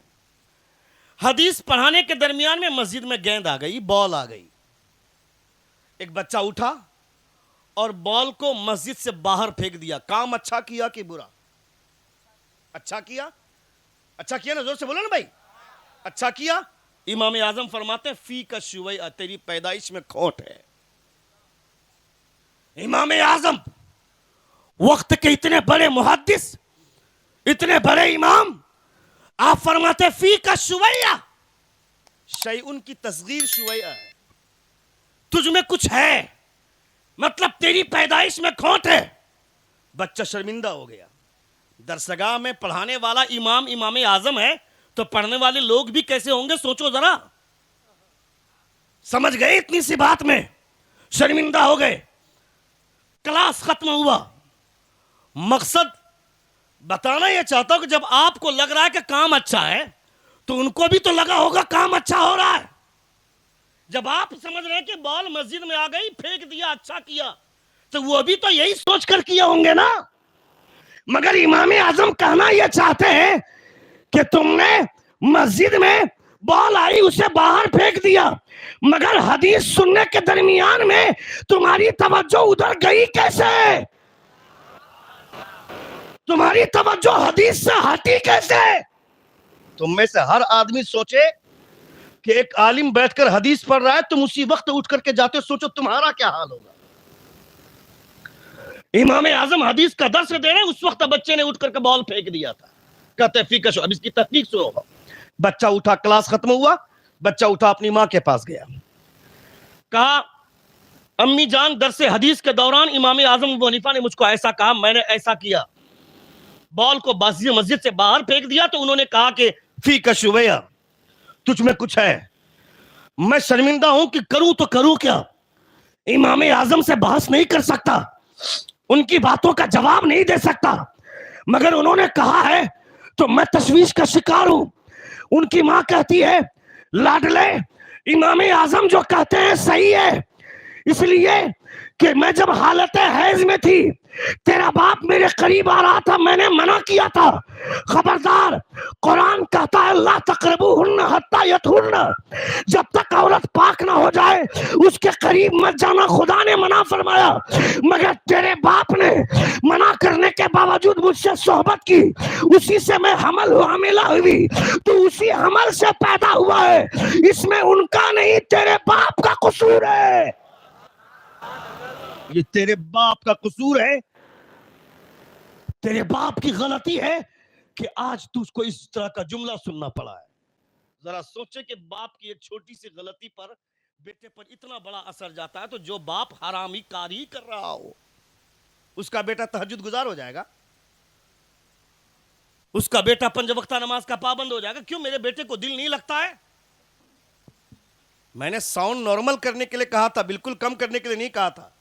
हदीस पढ़ाने के दरमियान में मस्जिद में गेंद आ गई, बॉल आ गई। एक बच्चा उठा और बॉल को मस्जिद से बाहर फेंक दिया। काम अच्छा किया कि बुरा? अच्छा किया, अच्छा किया ना, जोर से बोलो ना भाई, अच्छा किया। इमाम आजम फरमाते फी का शुवैया, तेरी पैदाइश में खोट है। इमाम आजम वक्त के इतने बड़े मुहद्दिस, इतने बड़े इमाम, आप फरमाते फी का शुवैया, शैउन की तस्गीर शुवैया है। तुझ में कुछ है, मतलब तेरी पैदाइश में खोट है। बच्चा शर्मिंदा हो गया। दरसगाह में पढ़ाने वाला इमाम इमाम आजम है तो पढ़ने वाले लोग भी कैसे होंगे सोचो जरा। समझ गए इतनी सी बात में शर्मिंदा हो गए। क्लास खत्म हुआ। मकसद बताना यह चाहता हूं कि जब आपको लग रहा है कि काम अच्छा है तो उनको भी तो लगा होगा काम अच्छा हो रहा है। जब आप समझ रहे हैं कि बॉल मस्जिद में आ गई, फेंक दिया, अच्छा किया, तो वो भी तो यही सोच कर किए होंगे ना। मगर इमाम आजम कहना यह चाहते हैं कि तुमने मस्जिद में बॉल आई उसे बाहर फेंक दिया, मगर हदीस सुनने के दरमियान में तुम्हारी तवज्जो उधर गई कैसे? तुम्हारी तवज्जो हदीस से हटी कैसे? तुम में से हर आदमी सोचे कि एक आलिम बैठकर हदीस पढ़ रहा है, तुम उसी वक्त उठ करके जाते हो, सोचो तुम्हारा क्या हाल होगा। इमाम आजम हदीस का दर्स दे रहे, उस वक्त बच्चे ने उठ करके बॉल फेंक दिया था। कहते फीका शो, अब इसकी तहकीक सुनो। बच्चा उठा, क्लास खत्म हुआ, बच्चा उठा अपनी मां के पास गया, कहा अम्मी जान दरसे हदीस के दौरान इमाम आजम अबू हनीफा ने मुझको ऐसा कहा, मैंने ऐसा किया, बॉल को मस्जिद से बाहर फेंक दिया, तो उन्होंने कहा कि फी का शुवैया, तुझ में कुछ है। मैं शर्मिंदा हूं कि करूं तो करूं क्या। इमाम आजम से बहस नहीं कर सकता, उनकी बातों का जवाब नहीं दे सकता, मगर उन्होंने कहा है तो मैं तशवीश का शिकार हूं। उनकी मां कहती है लाडले इमाम आजम जो कहते हैं सही है, इसलिए कि मैं जब हालत हैज में थी, तेरा बाप मेरे करीब आ रहा था, मैंने मना किया था, खबरदार, कुरान कहता है ला तक़रबूहुन्ना हत्ता यतहुन्ना, जब तक औरत पाक ना हो जाए उसके करीब मत जाना, खुदा ने मना फरमाया। मगर तेरे बाप ने मना करने के बावजूद मुझसे सोहबत की, उसी से मैं हामिला हुई, तो उसी हमल से पैदा हुआ है, इसमें उनका नहीं तेरे बाप का कसूर है। ये तेरे बाप का कसूर है, तेरे बाप की गलती है कि आज तुझको इस तरह का जुमला सुनना पड़ा है। जरा सोचे कि बाप की एक छोटी सी गलती पर बेटे पर इतना बड़ा असर जाता है, तो जो बाप हरामी कारी कर रहा हो उसका बेटा तहज्जुद गुजार हो जाएगा, उसका बेटा पंज वक्ता नमाज का पाबंद हो जाएगा। क्यों? मेरे बेटे को दिल नहीं लगता है। मैंने साउंड नॉर्मल करने के लिए कहा था, बिल्कुल कम करने के लिए नहीं कहा था।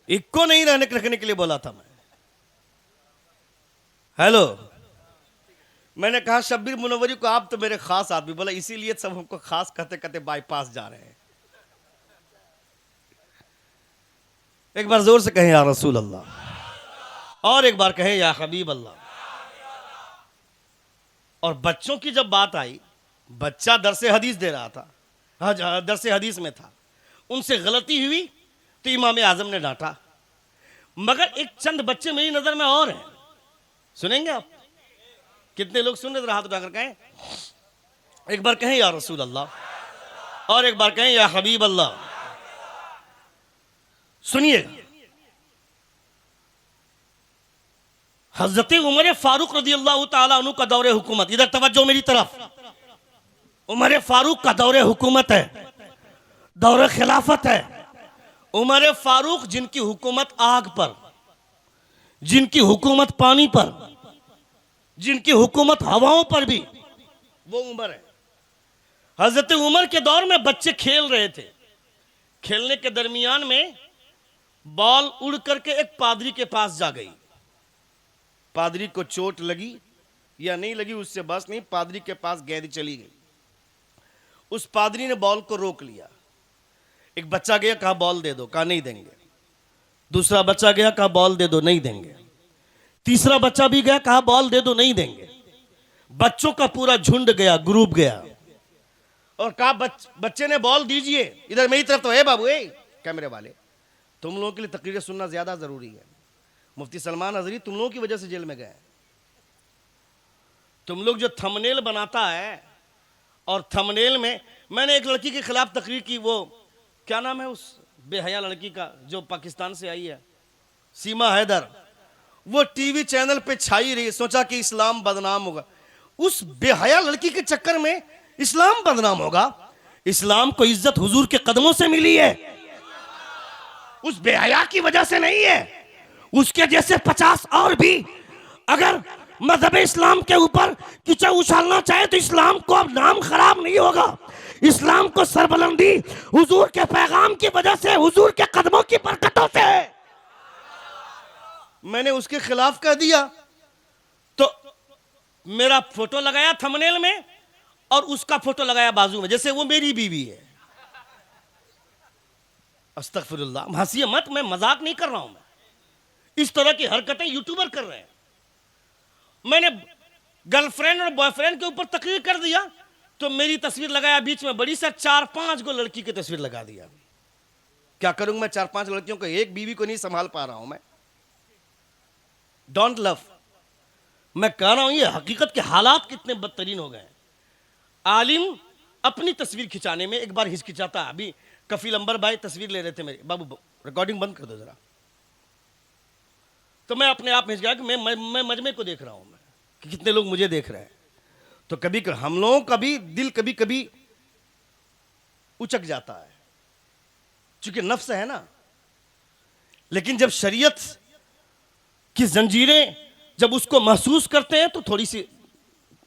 इक्को नहीं रखने के लिए बोला था मैं। हेलो, मैंने कहा शब्बीर मुनव्वरी को आप तो मेरे खास आदमी, बोला इसीलिए सब हमको खास कहते कहते बाईपास जा रहे हैं। एक बार जोर से कहें या रसूल अल्लाह, और एक बार कहें या हबीब अल्लाह। और बच्चों की जब बात आई, बच्चा दरसे हदीस दे रहा था, दरसे हदीस में था, उनसे गलती हुई तो इमाम आजम ने डांटा। मगर एक चंद बच्चे मेरी नजर में और हैं, सुनेंगे आप? कितने लोग सुन रहे? हाथ उठाकर कहें, एक बार कहें या रसूल अल्लाह, और एक बार कहें या हबीब अल्लाह। सुनिए, हजरत उमर फारूक रज़ियल्लाहु ताला अन्हु का दौरे हुकूमत, इधर तवज्जो मेरी तरफ। उमर फारूक का दौरे हुकूमत है, दौरे खिलाफत है। उमर फारूक जिनकी हुकूमत आग पर, जिनकी हुकूमत पानी पर, जिनकी हुकूमत हवाओं पर भी, वो उमर है। हजरत उमर के दौर में बच्चे खेल रहे थे, खेलने के दरमियान में बॉल उड़ करके एक पादरी के पास जा गई। पादरी को चोट लगी या नहीं लगी उससे बस नहीं, पादरी के पास गेंद चली गई। उस पादरी ने बॉल को रोक लिया। एक बच्चा गया, कहा बॉल दे दो, कहा नहीं देंगे। दूसरा बच्चा गया, कहा बॉल दे दो, नहीं देंगे। तीसरा बच्चा भी गया, कहा बॉल दे दो, नहीं देंगे। बच्चों का पूरा झुंड गया, ग्रुप गया और कहा बच्चे ने बॉल दीजिए। इधर मेरी तरफ तो है बाबू, कैमरे वाले, तुम लोगों के लिए तकरीरें सुनना ज्यादा जरूरी है। मुफ्ती सलमान हजरी तुम लोगों की वजह से जेल में गए। तुम लोग जो थंबनेल बनाता है, और थंबनेल में मैंने एक लड़की के खिलाफ तकरीर की, वो क्या नाम है उस बेहया लड़की का जो पाकिस्तान से आई है, सीमा हैदर, वो टीवी चैनल पे छाई रही, सोचा कि इस्लाम बदनाम होगा। उस बेहया लड़की के चक्कर में इस्लाम बदनाम होगा? इस्लाम को इज्जत हुजूर के कदमों से मिली है, उस बेहया की वजह से नहीं है। उसके जैसे 50 और भी अगर मजहब इस्लाम के ऊपर कीचड़ उछालना चाहे तो इस्लाम को अब नाम खराब नहीं होगा। इस्लाम को सरबलंदी हुजूर के पैगाम की वजह से, हुजूर के कदमों की बरकतों से है। मैंने उसके खिलाफ कह दिया तो मेरा फोटो लगाया थंबनेल में और उसका फोटो लगाया बाजू में, जैसे वो मेरी बीवी है। अस्तगफिरुल्लाह, हंसिए मत, मैं मजाक नहीं कर रहा हूं। मैं इस तरह की हरकतें यूट्यूबर कर रहे हैं। मैंने गर्लफ्रेंड और बॉयफ्रेंड के ऊपर तकरीर कर दिया तो मेरी तस्वीर लगाया बीच में बड़ी सा, 4-5 को लड़की की तस्वीर लगा दिया। क्या करूंगा मैं 4-5 लड़कियों को, एक बीवी को नहीं संभाल पा रहा हूं मैं। डोंट लव, मैं कह रहा हूं ये हकीकत के हालात कितने बदतरीन हो गए। आलिम अपनी तस्वीर खिंचाने में एक बार हिचकिचाता। अभी कफील अंबर भाई तस्वीर ले रहे थे मेरे, बाबू रिकॉर्डिंग बंद कर दो जरा, तो मैं अपने आप में हिचकिचा कि मैं मजमे को देख रहा हूं मैं कि कितने लोग मुझे देख रहे हैं। तो कभी हम लोगों का भी दिल कभी कभी उचक जाता है, चूंकि नफ्स है ना। लेकिन जब शरीयत की जंजीरें जब उसको महसूस करते हैं तो थोड़ी सी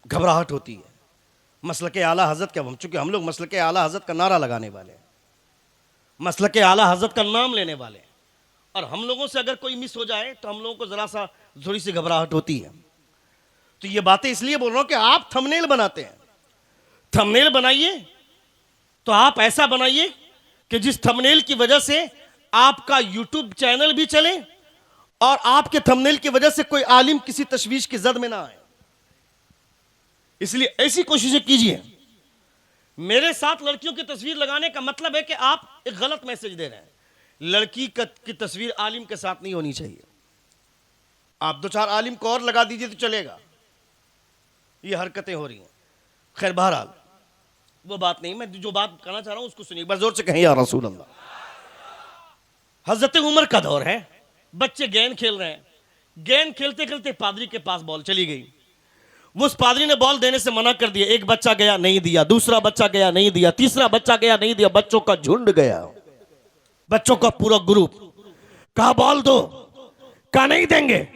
घबराहट होती है। मसलके आला हजरत का, चूंकि हम लोग मसलके आला हजरत का नारा लगाने वाले हैं, मसलके आला हजरत का नाम लेने वाले, और हम लोगों से अगर कोई मिस हो जाए तो हम लोगों को जरा सा थोड़ी सी घबराहट होती है। तो ये बातें इसलिए बोल रहा हूं कि आप थंबनेल बनाते हैं, थंबनेल बनाइए तो आप ऐसा बनाइए कि जिस थंबनेल की वजह से आपका यूट्यूब चैनल भी चले और आपके थंबनेल की वजह से कोई आलिम किसी तशवीश की जद में ना आए। इसलिए ऐसी कोशिशें कीजिए। मेरे साथ लड़कियों की तस्वीर लगाने का मतलब है कि आप एक गलत मैसेज दे रहे हैं। लड़की की तस्वीर आलिम के साथ नहीं होनी चाहिए। आप 2-4 आलिम को और लगा दीजिए तो चलेगा। ये हरकतें हो रही हैं। खैर बहरहाल वो बात नहीं, मैं जो बात कहना चाह रहा हूं उसको सुनिए, एक बार जोर से कहें या रसूल अल्लाह। हजरत उमर का दौर है, बच्चे गेंद खेल रहे हैं, गेंद खेलते खेलते पादरी के पास बॉल चली गई। वो उस पादरी ने बॉल देने से मना कर दिया। एक बच्चा गया नहीं दिया, दूसरा बच्चा गया नहीं दिया, तीसरा बच्चा गया नहीं दिया, बच्चों का झुंड गया, बच्चों का पूरा ग्रुप। कहा बॉल दो, कहा नहीं देंगे।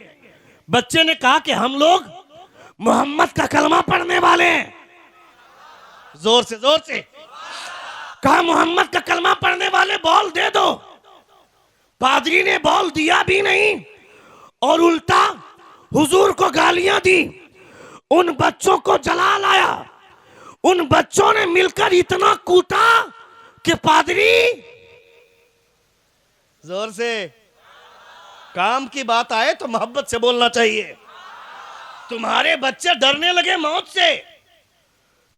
बच्चे ने कहा कि हम लोग मोहम्मद का कलमा पढ़ने वाले हैं। जोर से कहा मोहम्मद का कलमा पढ़ने वाले, बॉल दे दो। पादरी ने बॉल दिया भी नहीं और उल्टा हुजूर को गालियां दी। उन बच्चों को जला लाया। उन बच्चों ने मिलकर इतना कूटा कि पादरी, जोर से, काम की बात आए तो मोहब्बत से बोलना चाहिए। तुम्हारे बच्चे डरने लगे मौत से,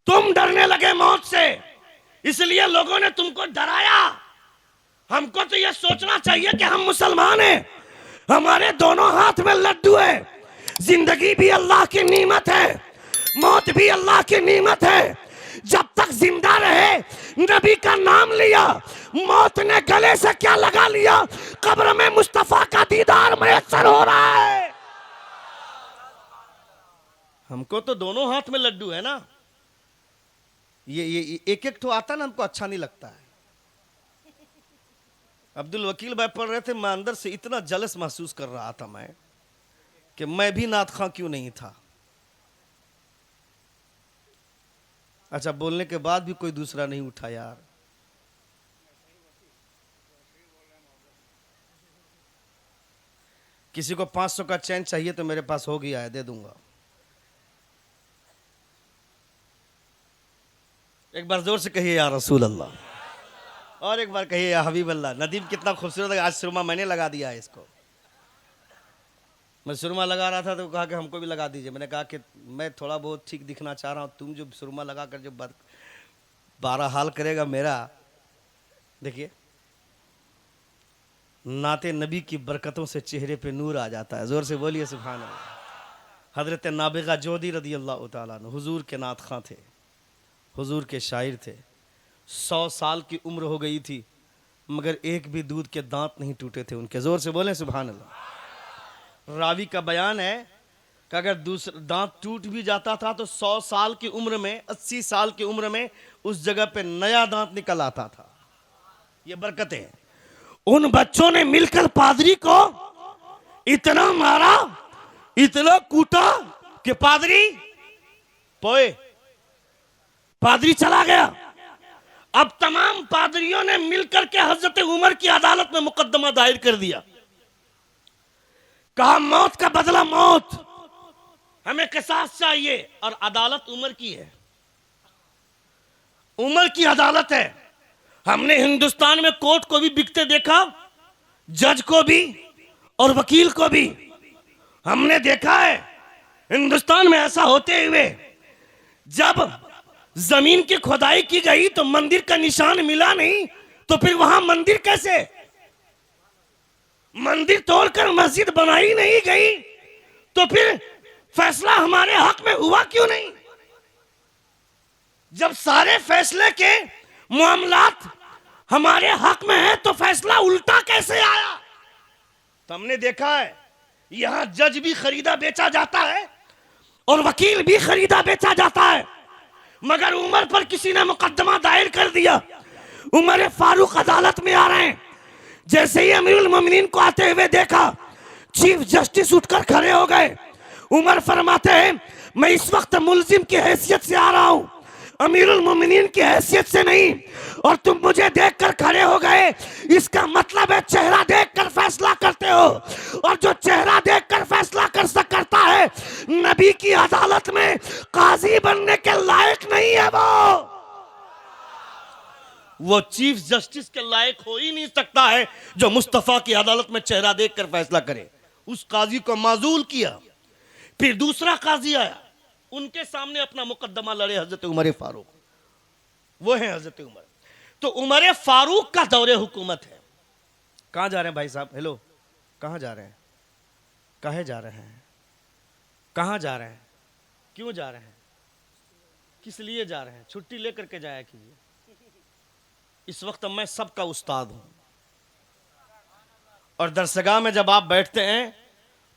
तुम डरने लगे मौत से, इसलिए लोगों ने तुमको डराया। हमको तो यह सोचना चाहिए कि हम मुसलमान हैं, हमारे दोनों हाथ में लड्डू है। जिंदगी भी अल्लाह की नेमत है, मौत भी अल्लाह की नेमत है। जब तक जिंदा रहे नबी का नाम लिया, मौत ने गले से क्या लगा लिया, कब्र में मुस्तफा का दीदार मैसर हो रहा है। हमको तो दोनों हाथ में लड्डू है ना। ये एक एक तो आता ना, हमको अच्छा नहीं लगता है। अब्दुल वकील भाई पढ़ रहे थे, मैं अंदर से इतना जलस महसूस कर रहा था मैं कि मैं भी नात खां क्यों नहीं था। अच्छा, बोलने के बाद भी कोई दूसरा नहीं उठा यार। किसी को 500 का चैन चाहिए तो मेरे पास हो गया है, दे दूंगा। एक बार जोर से कहिए या रसूल अल्लाह, और एक बार कहिए या हबीब अल्लाह। नदीम कितना खूबसूरत है। आज सुरमा मैंने लगा दिया है इसको। मैं सुरमा लगा रहा था तो कहा कि हमको भी लगा दीजिए। मैंने कहा कि मैं थोड़ा बहुत ठीक दिखना चाह रहा हूँ, तुम जो सुरमा लगा कर जो 12 हाल करेगा मेरा। देखिए, नाते नबी की बरकतों से चेहरे पे नूर आ जाता है। जोर से बोलिए सुभान अल्लाह। हजरत नाबिगा जोधी रदी अल्लाह तआला अन्हु हुजूर के नात खां थे, हुजूर के शायर थे। 100 साल की उम्र हो गई थी मगर एक भी दूध के दांत नहीं टूटे थे उनके। जोर से बोलें सुभान अल्लाह। रावी का बयान है कि अगर दूसरा दांत टूट भी जाता था तो 100 साल की उम्र में, 80 साल की उम्र में उस जगह पे नया दांत निकल आता था। ये बरकतें हैं। उन बच्चों ने मिलकर पादरी को इतना मारा, इतना कूटा कि पादरी पोए, पादरी चला गया। अब तमाम पादरियों ने मिलकर के हजरत उमर की अदालत में मुकदमा दायर कर दिया। कहा मौत का बदला मौत, हमें किसास चाहिए। और अदालत उमर की है, उमर की अदालत है। हमने हिंदुस्तान में कोर्ट को भी बिकते देखा, जज को भी और वकील को भी हमने देखा है। हिंदुस्तान में ऐसा होते हुए जब जमीन की खुदाई की गई तो मंदिर का निशान मिला नहीं, तो फिर वहां मंदिर कैसे? मंदिर तोड़कर मस्जिद बनाई नहीं गई तो फिर फैसला हमारे हक में हुआ क्यों नहीं? जब सारे फैसले के मामलात हमारे हक में है तो फैसला उल्टा कैसे आया? तो हमने देखा है यहां जज भी खरीदा बेचा जाता है और वकील भी खरीदा बेचा जाता है। मगर उमर पर किसी ने मुकदमा दायर कर दिया। उमर फारूक अदालत में आ रहे हैं। जैसे ही अमीरुल मोमिनीन को आते हुए देखा, चीफ जस्टिस उठकर खड़े हो गए। उमर फरमाते हैं मैं इस वक्त मुल्जिम की हैसियत से आ रहा हूं, अमीरुल मोमिनीन की हैसियत से नहीं। और तुम मुझे देखकर खड़े हो गए, इसका मतलब है चेहरा देखकर फैसला करते हो। और जो चेहरा देखकर फैसला करता है, नबी की अदालत नहीं है वो चीफ जस्टिस के लायक हो ही नहीं सकता है जो मुस्तफा की अदालत में चेहरा देखकर फैसला करे। उस काजी को माजूल किया। फिर दूसरा काजी आया, उनके सामने अपना मुकदमा लड़े हजरत उमर फारूक, वो है हजरत उमर। तो उमर फारूक का दौरे हुकूमत है। कहां जा रहे हैं भाई साहब? हेलो, कहां जा रहे हैं? काहे जा रहे हैं? कहां जा रहे हैं? क्यों जा रहे हैं? किस लिए जा रहे हैं? छुट्टी लेकर के जाया कीजिए। इस वक्त मैं सबका उस्ताद हूं, और दरसगाह में जब आप बैठते हैं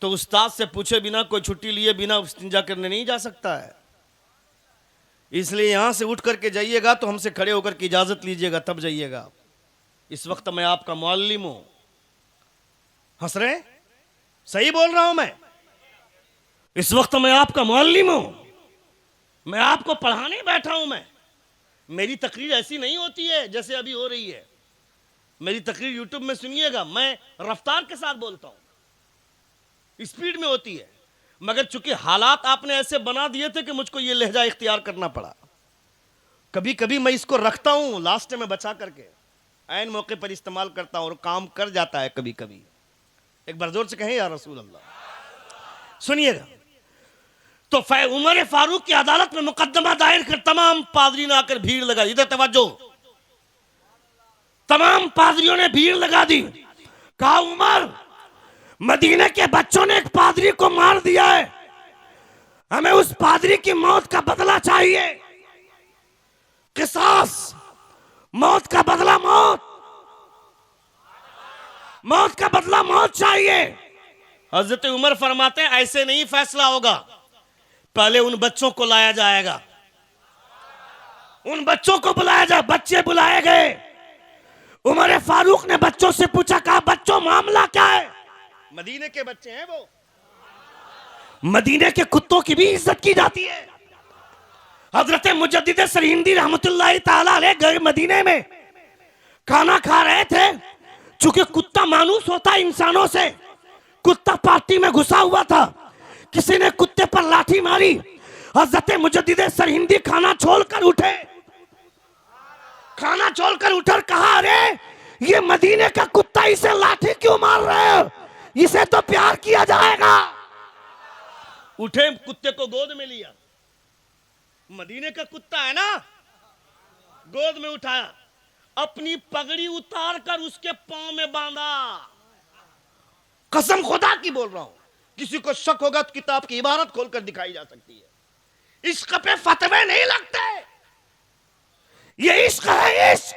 तो उस्ताद से पूछे बिना, कोई छुट्टी लिए बिना इस्तिंजा करने नहीं जा सकता है। इसलिए यहां से उठ करके जाइएगा तो हमसे खड़े होकर के इजाजत लीजिएगा, तब जाइएगा। इस वक्त मैं आपका मुअल्लिम हूं। हंस रहे? सही बोल रहा हूं मैं? इस वक्त मैं आपका मुअल्लिम हूं। मैं आपको पढ़ाने बैठा हूं। मेरी तकरीर ऐसी नहीं होती है जैसे अभी हो रही है। मेरी तकरीर यूट्यूब में सुनिएगा, मैं रफ्तार के साथ बोलता हूं, स्पीड में होती है। मगर चूंकि हालात आपने ऐसे बना दिए थे कि मुझको ये लहजा इख्तियार करना पड़ा। कभी कभी मैं इसको रखता हूं लास्ट में बचा करके, ऐन मौके पर इस्तेमाल करता हूं और काम कर जाता है कभी कभी। एक बार जोर से कहें या रसूल अल्लाह। सुनिएगा, तो उमर फारूक की अदालत में मुकदमा दायर कर तमाम पादरी ने आकर भीड़ लगा। इधर तवज्जो, तमाम पादरियों ने भीड़ लगा दी। कहा, उमर, मदीने के बच्चों ने एक पादरी को मार दिया है, हमें उस पादरी की मौत का बदला चाहिए। किसास, मौत का बदला मौत, मौत का बदला मौत चाहिए। हजरत उमर फरमाते हैं, ऐसे नहीं फैसला होगा, पहले उन बच्चों को लाया जाएगा। उन बच्चों को बुलाया जाए। बच्चे बुलाए गए। उमर फारूक ने बच्चों से पूछा, कहा, बच्चों मामला क्या है? मदीने के बच्चे हैं वो, मदीने के कुत्तों की भी इज्जत की जाती है। हजरत मुजद्दिद सरहिंदी रहमतुल्लाह ताला अलैह गए मदीने में, खाना खा रहे थे। चूंकि कुत्ता मानूस होता है इंसानों से, कुत्ता पार्टी में घुसा हुआ था, किसी ने कुत्ते पर लाठी मारी। हजरत मुजद्दिद सरहिंदी खाना छोड़कर उठे, खाना छोड़कर उठकर कहा, अरे ये मदीने का कुत्ता, इसे लाठी क्यों मार रहे हो? इसे तो प्यार किया जाएगा। उठे, कुत्ते को गोद में लिया। मदीने का कुत्ता है ना, गोद में उठाया, अपनी पगड़ी उतार कर उसके पांव में बांधा। कसम खुदा की बोल रहा हूं, किसी को शक होगा तो किताब की इबारत खोलकर दिखाई जा सकती है। इश्क पे फतवे नहीं लगते। ये इश्क है, इश्क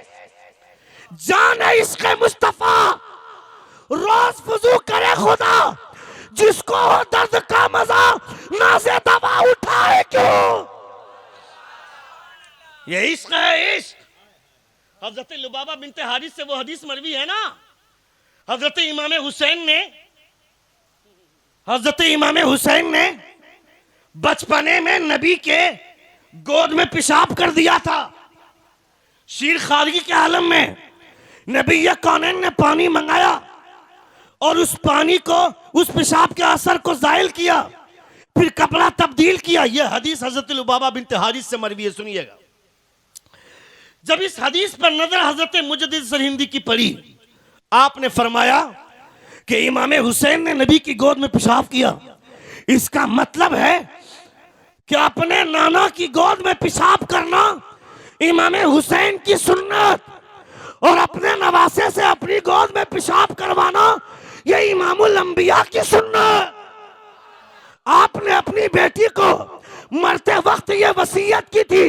जान है, इश्क मुस्तफा। रोज फुजू करे खुदा, जिसको हो दर्द का मजा, नाज़े दवा उठाए क्यों? ये इश्क है, इश्क। हजरत लुबाबा बिनते हारिस से वो हदीस मरवी है ना, हजरत इमाम हुसैन ने बचपने में नबी के गोद में पेशाब कर दिया था। शीर खारगी के आलम में नबी कौनैन ने पानी मंगाया और उस पानी को, उस पेशाब के असर को जायल किया, फिर कपड़ा तब्दील किया। यह हदीस हजरत लुबाबा बिनते हारिस से मरवी है। सुनिएगा, जब इस हदीस पर नजर हजरत मुजद्दिद सरहिंदी की पड़ी, आपने फरमाया कि इमाम हुसैन ने नबी की गोद में पेशाब किया। इसका मतलब है कि अपने नाना की गोद में पेशाब करना इमाम हुसैन की सुन्नत, और अपने नवासे से अपनी गोद में पेशाब करवाना ये इमामुल अंबिया की सुन्नत। आपने अपनी बेटी को मरते वक्त ये वसीयत की थी,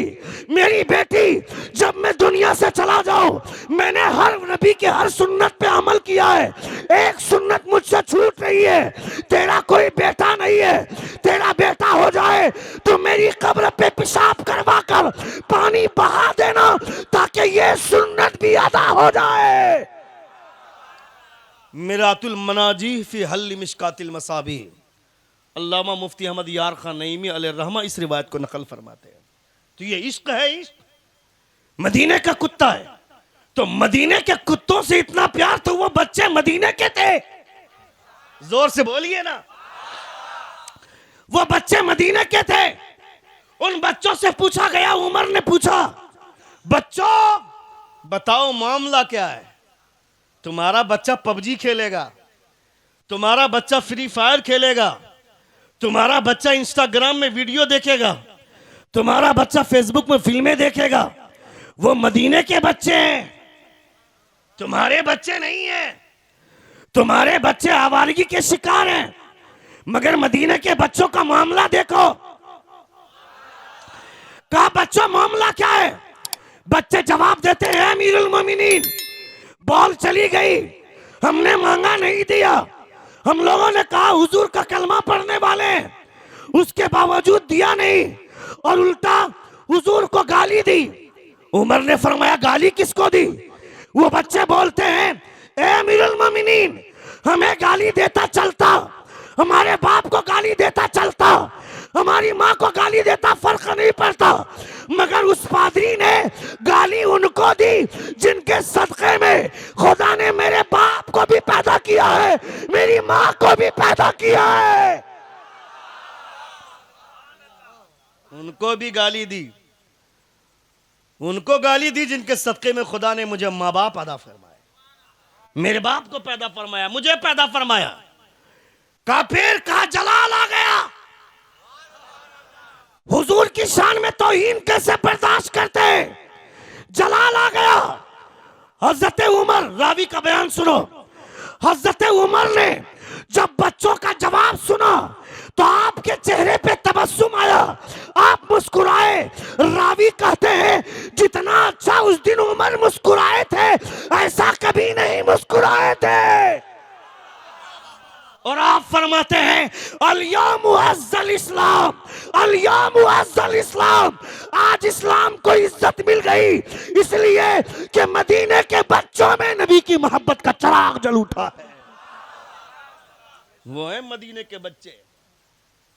मेरी बेटी जब मैं दुनिया से चला जाऊं, मैंने हर नबी के हर सुन्नत पे अमल किया है, एक सुन्नत मुझसे छूट रही है, तेरा कोई बेटा नहीं है, तेरा बेटा हो जाए तो मेरी कब्र पे पेशाब करवा कर पानी बहा देना, ताकि ये सुन्नत भी अदा हो जाए। मिरातुल मनाजी फी हल मिशकातिल मसाबी, अल्लामा मुफ्ती अहमद यार खान नईमी अलैहिर्रहमा इस रिवायत को नकल फरमाते हैं। तो ये इश्क है, इश्क। मदीने का कुत्ता है, तो मदीने के कुत्तों से इतना प्यार, तो वो बच्चे मदीने के थे। जोर से बोलिए ना, वो बच्चे मदीने के थे। उन बच्चों से पूछा गया, उमर ने पूछा, बच्चों बताओ मामला क्या है? तुम्हारा बच्चा पबजी खेलेगा, तुम्हारा बच्चा फ्री फायर खेलेगा, तुम्हारा बच्चा इंस्टाग्राम में वीडियो देखेगा, तुम्हारा बच्चा फेसबुक में फिल्में देखेगा। वो मदीने के बच्चे हैं, तुम्हारे बच्चे नहीं हैं। तुम्हारे बच्चे आवारगी के शिकार हैं, मगर मदीने के बच्चों का मामला देखो। कहा बच्चों मामला क्या है? बच्चे जवाब देते हैं, अमीरुल मोमिनीन बॉल चली गई, हमने मांगा नहीं दिया। हम लोगों ने कहा हुजूर का कलमा पढ़ने वाले, उसके बावजूद दिया नहीं और उल्टा हुजूर को गाली दी। उमर ने फरमाया गाली किसको दी? वो बच्चे बोलते हैं, ए अमीरुल मोमिनीन हमें गाली देता चलता, हमारे बाप को गाली देता चलता, हमारी माँ को गाली देता, फर्क नहीं पड़ता, मगर उस पादरी ने गाली उनको दी जिनके सदक़े में खुदा ने मेरे बाप को भी पैदा किया है, मेरी माँ को भी पैदा किया है। उनको भी गाली दी, उनको गाली दी जिनके सदक़े में खुदा ने मुझे माँ बाप पैदा फरमाया, मेरे बाप को पैदा फरमाया, मुझे पैदा फरमाया। काफिर का जलाल आ गया, हुजूर की शान में तौहीन कैसे बर्दाश्त करते हैं? जलाल आ गया। हजरत उमर, रावी का बयान सुनो, हजरत उमर ने जब बच्चों का जवाब सुना तो आपके चेहरे पे तबस्सुम आया, आप मुस्कुराए। रावी कहते हैं जितना अच्छा उस दिन उमर मुस्कुराए थे, ऐसा कभी नहीं मुस्कुराए थे। और आप फरमाते हैं अल-यौम मुअज़्ज़ल इस्लाम, अल-यौम मुअज़्ज़ल इस्लाम, आज इस्लाम को इज्जत मिल गई इसलिए कि मदीने के बच्चों में नबी की मोहब्बत का चिराग जल उठा है। वो है मदीने के बच्चे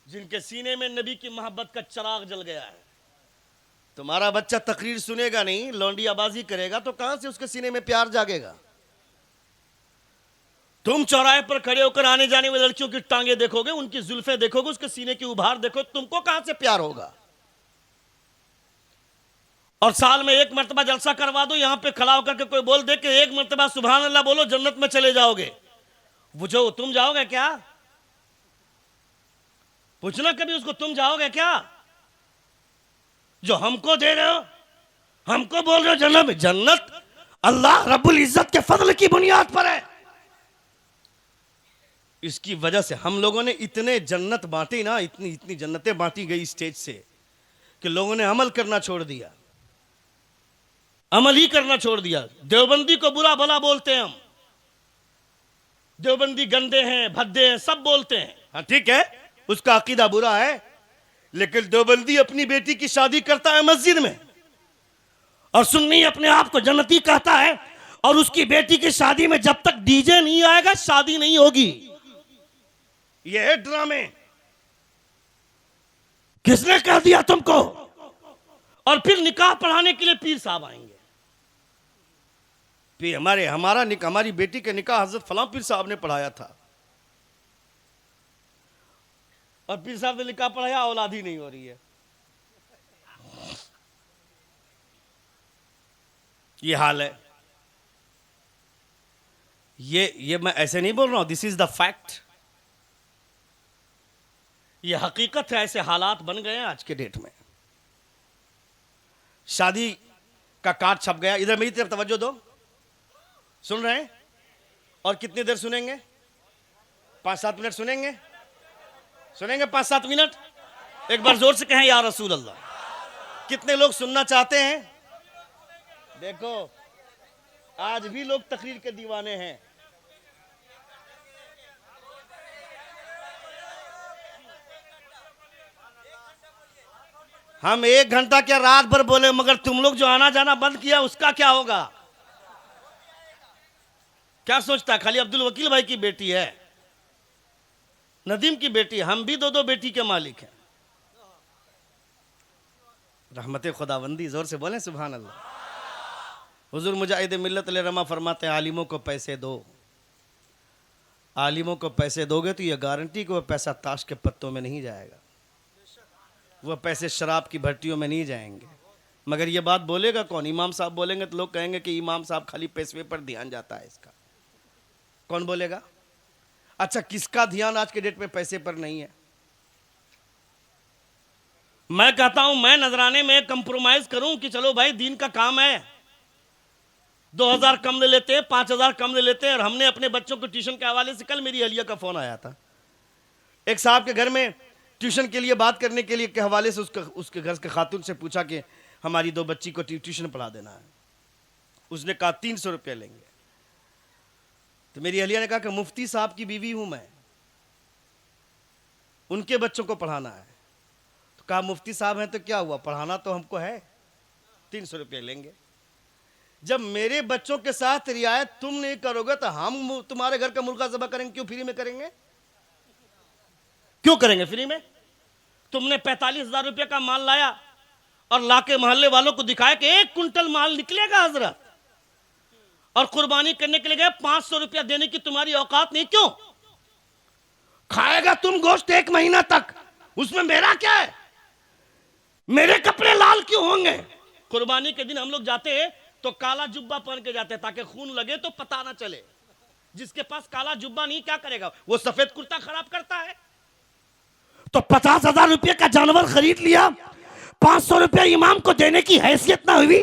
जिनके सीने में नबी की मोहब्बत का चिराग जल गया है। तुम्हारा बच्चा तकरीर सुनेगा नहीं, लौंडियाबाजी करेगा तो कहां से उसके सीने में प्यार जागेगा? तुम चौराहे पर खड़े होकर आने जाने वाली लड़कियों की टांगे देखोगे, उनकी जुल्फें देखोगे, उसके सीने की उभार देखो, तुमको कहां से प्यार होगा? और साल में एक मर्तबा जलसा करवा दो, यहां पे खड़ा होकर के कोई बोल दे कि एक मर्तबा सुभान अल्लाह बोलो जन्नत में चले जाओगे, बुझो तुम जाओगे क्या? पूछना कभी उसको, तुम जाओगे क्या? जो हमको दे रहे हो, हमको बोल रहे हो जन्नत में। जन्नत अल्लाह रब्बुल इज्जत के फजल की बुनियाद पर है। इसकी वजह से हम लोगों ने इतने जन्नत बांटी ना, इतनी इतनी जन्नतें बांटी गई स्टेज से कि लोगों ने अमल करना छोड़ दिया, अमल ही करना छोड़ दिया। देवबंदी को बुरा भला बोलते हैं हम, देवबंदी गंदे हैं, भद्दे हैं, सब बोलते हैं। हाँ ठीक है, उसका अकीदा बुरा है, लेकिन देवबंदी अपनी बेटी की शादी करता है मस्जिद में और सुन्नी अपने आप को जन्नती कहता है, और उसकी बेटी की शादी में जब तक डीजे नहीं आएगा शादी नहीं होगी। ये है ड्रामे। किसने कह दिया तुमको? और फिर निकाह पढ़ाने के लिए पीर साहब आएंगे। फिर हमारी बेटी के निकाह हजरत फलां पीर साहब ने पढ़ाया था, और पीर साहब ने निकाह पढ़ाया, औलाद ही नहीं हो रही है। ये हाल है। ये मैं ऐसे नहीं बोल रहा हूं, दिस इज द फैक्ट। ये हकीकत है, ऐसे हालात बन गए हैं आज के डेट में। शादी का कार्ड छप गया। इधर मेरी तरफ तवज्जो दो, सुन रहे हैं? और कितनी देर सुनेंगे? 5-7 मिनट सुनेंगे? सुनेंगे 5-7 मिनट? एक बार जोर से कहें या रसूल अल्लाह। कितने लोग सुनना चाहते हैं? देखो आज भी लोग तकरीर के दीवाने हैं। हम 1 घंटा क्या रात भर बोले, मगर तुम लोग जो आना जाना बंद किया उसका क्या होगा? क्या सोचता है खाली अब्दुल वकील भाई की बेटी है, नदीम की बेटी? हम भी 2-2 बेटी के मालिक हैं। रहमत खुदाबंदी, जोर से बोलें सुभान अल्लाह। हुजूर मुजाहिद मिल्लत रमा फरमाते हैं आलिमों को पैसे दो, आलिमों को पैसे दोगे तो ये गारंटी कि वो पैसा ताश के पत्तों में नहीं जाएगा। वो पैसे शराब की भट्टियों में नहीं जाएंगे। मगर ये बात बोलेगा कौन? इमाम साहब बोलेंगे तो लोग कहेंगे कि इमाम साहब खाली पैसे पर ध्यान जाता है इसका। कौन बोलेगा? अच्छा, किसका ध्यान आज के डेट में पैसे पर नहीं है? मैं कहता हूं मैं नजराने में कंप्रोमाइज करूं कि चलो भाई दीन का काम है, 2000 कम ले लेते हैं, 5000 कम ले लेते हैं। और हमने अपने बच्चों को ट्यूशन के हवाले से, कल मेरी अहलिया का फोन आया था, एक साहब के घर में ट्यूशन के लिए बात करने के लिए के हवाले से उसके घर के खातून से पूछा कि हमारी 2 बच्ची को ट्यूशन पढ़ा देना है। उसने कहा 300 रुपये लेंगे। तो मेरी अहलिया ने कहा कि मुफ्ती साहब की बीवी हूं मैं, उनके बच्चों को पढ़ाना है। तो कहा मुफ्ती साहब हैं तो क्या हुआ, पढ़ाना तो हमको है, 300 रुपये लेंगे। जब मेरे बच्चों के साथ रियायत तुम नहीं करोगे तो हम तुम्हारे घर का मुर्गा ज़बह करेंगे। क्यों फ्री में करेंगे? क्यों करेंगे फ्री में? तुमने 45,000 रुपये का माल लाया और लाके मोहल्ले वालों को दिखाया कि 1 कुंटल माल निकलेगा हजरत, और कुर्बानी करने के लिए गए, 500 रुपया देने की तुम्हारी औकात नहीं। क्यों खाएगा तुम गोश्त 1 महीना तक, उसमें मेरा क्या है? मेरे कपड़े लाल क्यों होंगे? कुर्बानी के दिन हम लोग जाते हैं तो काला जुब्बा पहन के जाते हैं ताकि खून लगे तो पता ना चले। जिसके पास काला जुब्बा नहीं, क्या करेगा? वो सफेद कुर्ता खराब करता है। तो 50,000 रुपये का जानवर खरीद लिया, 500 रुपया इमाम को देने की हैसियत ना हुई।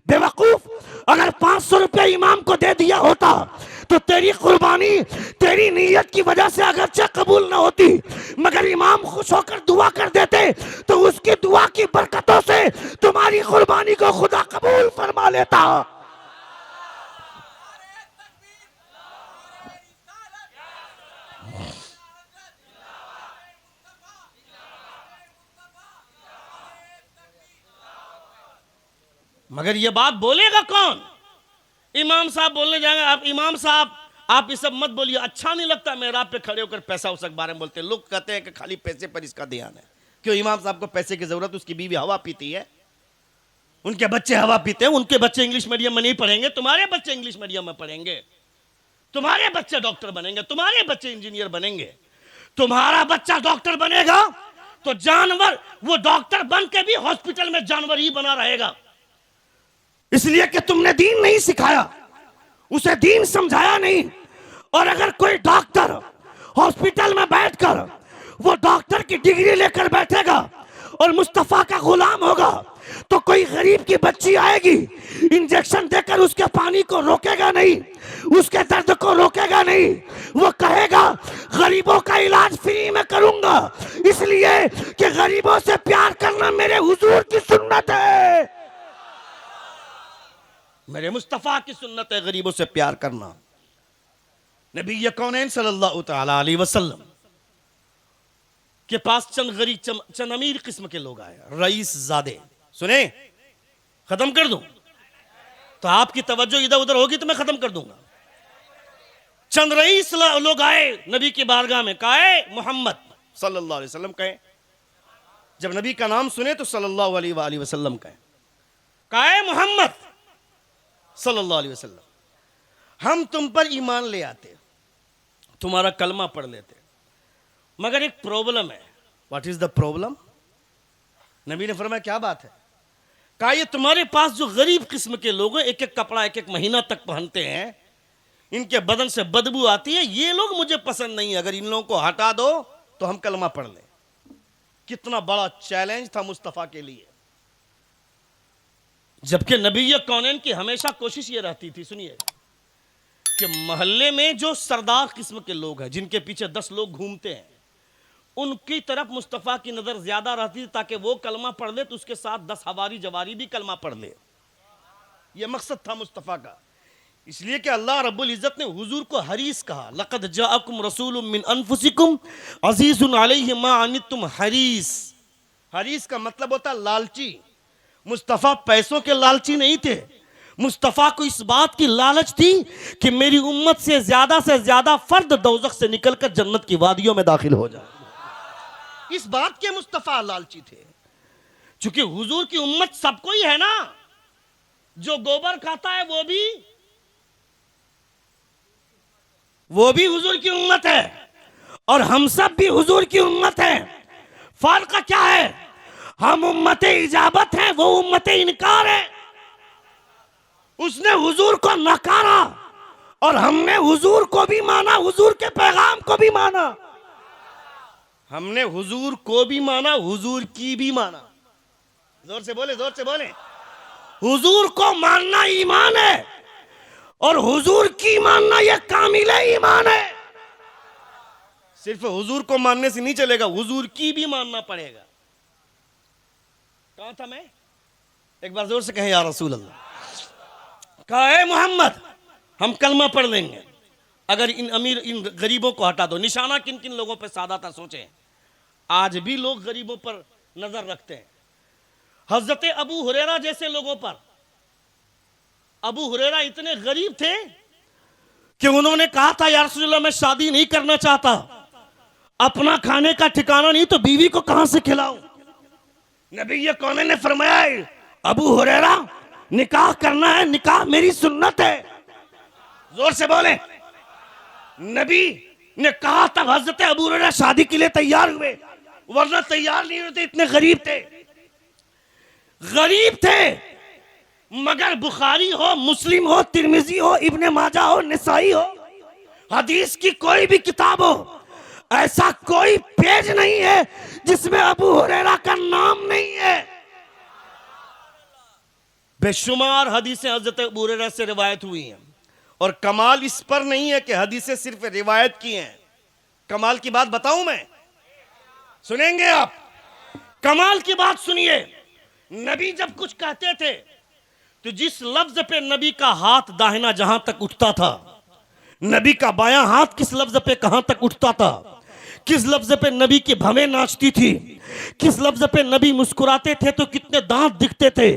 बेवकूफ, अगर 500 रुपया इमाम को दे दिया होता तो तेरी कुर्बानी तेरी नीयत की वजह से अगरचे कबूल ना होती, मगर इमाम खुश होकर दुआ कर देते तो उसकी दुआ की बरकतों से तुम्हारी कुर्बानी को खुदा कबूल फरमा लेता। मगर ये बात बोलेगा कौन? इमाम साहब बोलने जाएंगे। आप इमाम साहब आप ये सब मत बोलिए, अच्छा नहीं लगता मेहराब पे खड़े होकर पैसा उसके बारे में बोलते हैं। लोग कहते हैं कि खाली पैसे पर इसका ध्यान है। क्यों इमाम साहब को पैसे की जरूरत? उसकी बीवी हवा पीती है, उनके बच्चे हवा पीते हैं, उनके बच्चे इंग्लिश मीडियम में नहीं पढ़ेंगे, तुम्हारे बच्चे इंग्लिश मीडियम में पढ़ेंगे, तुम्हारे बच्चे डॉक्टर बनेंगे, तुम्हारे बच्चे इंजीनियर बनेंगे। तुम्हारा बच्चा डॉक्टर बनेगा तो जानवर वो डॉक्टर बन के भी हॉस्पिटल में जानवर ही बना रहेगा, इसलिए कि तुमने दीन नहीं सिखाया, उसे दीन समझाया नहीं। और अगर कोई डॉक्टर हॉस्पिटल में बैठकर वो डॉक्टर की डिग्री लेकर बैठेगा और मुस्तफा का गुलाम होगा तो कोई गरीब की बच्ची आएगी, इंजेक्शन देकर उसके पानी को रोकेगा नहीं, उसके दर्द को रोकेगा नहीं, वो कहेगा गरीबों का इलाज फ्री में करूंगा, इसलिए कि गरीबों से प्यार करना मेरे हुजूर की सुन्नत है, मेरे मुस्तफा की सुन्नत है गरीबों से प्यार करना। नबी कौनैन सल्लल्लाहु तआला अलैहि वसल्लम के पास चंद गरीब चंद अमीर किस्म के लोग आए, रईस ज़ादे। सुने, खत्म कर दूं तो आपकी तवज्जो इधर उधर होगी तो मैं खत्म कर दूंगा। चंद रईस लोग आए नबी की बारगाह में, कहे मोहम्मद सल्लल्लाहु अलैहि वसल्लम कहे। जब नबी का नाम सुने तो सल्लल्लाहु अलैहि वसल्लम कहे मोहम्मद सल्लल्लाहु अलैहि वसल्लम, हम तुम पर ईमान ले आते, तुम्हारा कलमा पढ़ लेते, मगर एक प्रॉब्लम है। What is the problem? नबी ने फरमाया क्या बात है? कहा ये तुम्हारे पास जो गरीब किस्म के लोग हैं, एक एक कपड़ा 1-1 महीना तक पहनते हैं, इनके बदन से बदबू आती है, ये लोग मुझे पसंद नहीं है, अगर इन लोगों को हटा दो तो हम कलमा पढ़ लें। कितना बड़ा चैलेंज था मुस्तफा के लिए। जबकि नबी कौनैन की हमेशा कोशिश ये रहती थी, सुनिए, कि मोहल्ले में जो सरदार किस्म के लोग हैं, जिनके पीछे 10 लोग घूमते हैं, उनकी तरफ मुस्तफ़ा की नज़र ज़्यादा रहती थी ताकि वो कलमा पढ़ ले तो उसके साथ 10 हवारी जवारी भी कलमा पढ़ ले। यह मकसद था मुस्तफ़ा का। इसलिए कि अल्लाह रब्बुल इज़्ज़त ने हुजूर को हरीस कहा, लक़द जाअकुम रसूलुम मिन अनफुसिकुम अज़ीज़ुन अलैहि मा अनित्तुम हरीस। हरीस का मतलब होता लालची। मुस्तफ़ा पैसों के लालची नहीं थे, मुस्तफ़ा को इस बात की लालच थी कि मेरी उम्मत से ज्यादा फर्द दोज़ख से निकलकर जन्नत की वादियों में दाखिल हो जाए। इस बात के मुस्तफ़ा लालची थे। चूंकि हुजूर की उम्मत सबको ही है ना, जो गोबर खाता है वो भी हुजूर की उम्मत है और हम सब भी हुजूर की उम्मत है। फर्क क्या है? हम उम्मते इजाबत है, वो उम्मते इनकार है। उसने हुजूर को नकारा और हमने हुजूर को भी माना, हुजूर के पैगाम को भी माना। हमने हुजूर को भी माना, हुजूर की भी माना। जोर से बोले, जोर से बोले। हुजूर को मानना ईमान है और हुजूर की मानना यह कामिल ईमान है। सिर्फ हुजूर को मानने से नहीं चलेगा, हुजूर की भी मानना पड़ेगा। कहां था मैं? एक बार जोर से कहें या रसूल अल्लाह। कहा है मोहम्मद, हम कलमा पढ़ लेंगे अगर इन गरीबों को हटा दो। निशाना किन किन लोगों पे साधा था सोचें। आज भी लोग गरीबों पर नजर रखते हैं। हजरत अबू हुरैरा जैसे लोगों पर। अबू हुरैरा इतने गरीब थे कि उन्होंने कहा था या रसूलल्लाह मैं शादी नहीं करना चाहता, अपना खाने का ठिकाना नहीं तो बीवी को कहां से खिलाऊं। नबी कौन ने फरमाया अबू हुरैरा निकाह करना है, निकाह मेरी सुन्नत है। जोर से बोले। नबी ने कहा तब हजरत अबू हुरैरा शादी के लिए तैयार हुए, वरना तैयार नहीं होते, इतने गरीब थे। गरीब थे मगर बुखारी हो, मुस्लिम हो, तिरमिजी हो, इब्ने माजा हो, निसाई हो, हदीस की कोई भी किताब हो, ऐसा कोई पेज नहीं है जिसमें अबू हुरैरा का नाम नहीं है। बेशुमार हदीसें हजरत अबू हुरैरा से रिवायत हुई हैं और कमाल इस पर नहीं है कि हदीसें सिर्फ रिवायत की हैं। कमाल की बात बताऊं मैं, सुनेंगे आप? कमाल की बात सुनिए। नबी जब कुछ कहते थे तो जिस लफ्ज पे नबी का हाथ दाहिना जहां तक उठता था, नबी का बायां हाथ किस लफ्ज पे कहां तक उठता था, किस लफ्ज पे नबी की भवें नाचती थी, किस लफ्ज पे नबी मुस्कुराते थे तो कितने दांत दिखते थे।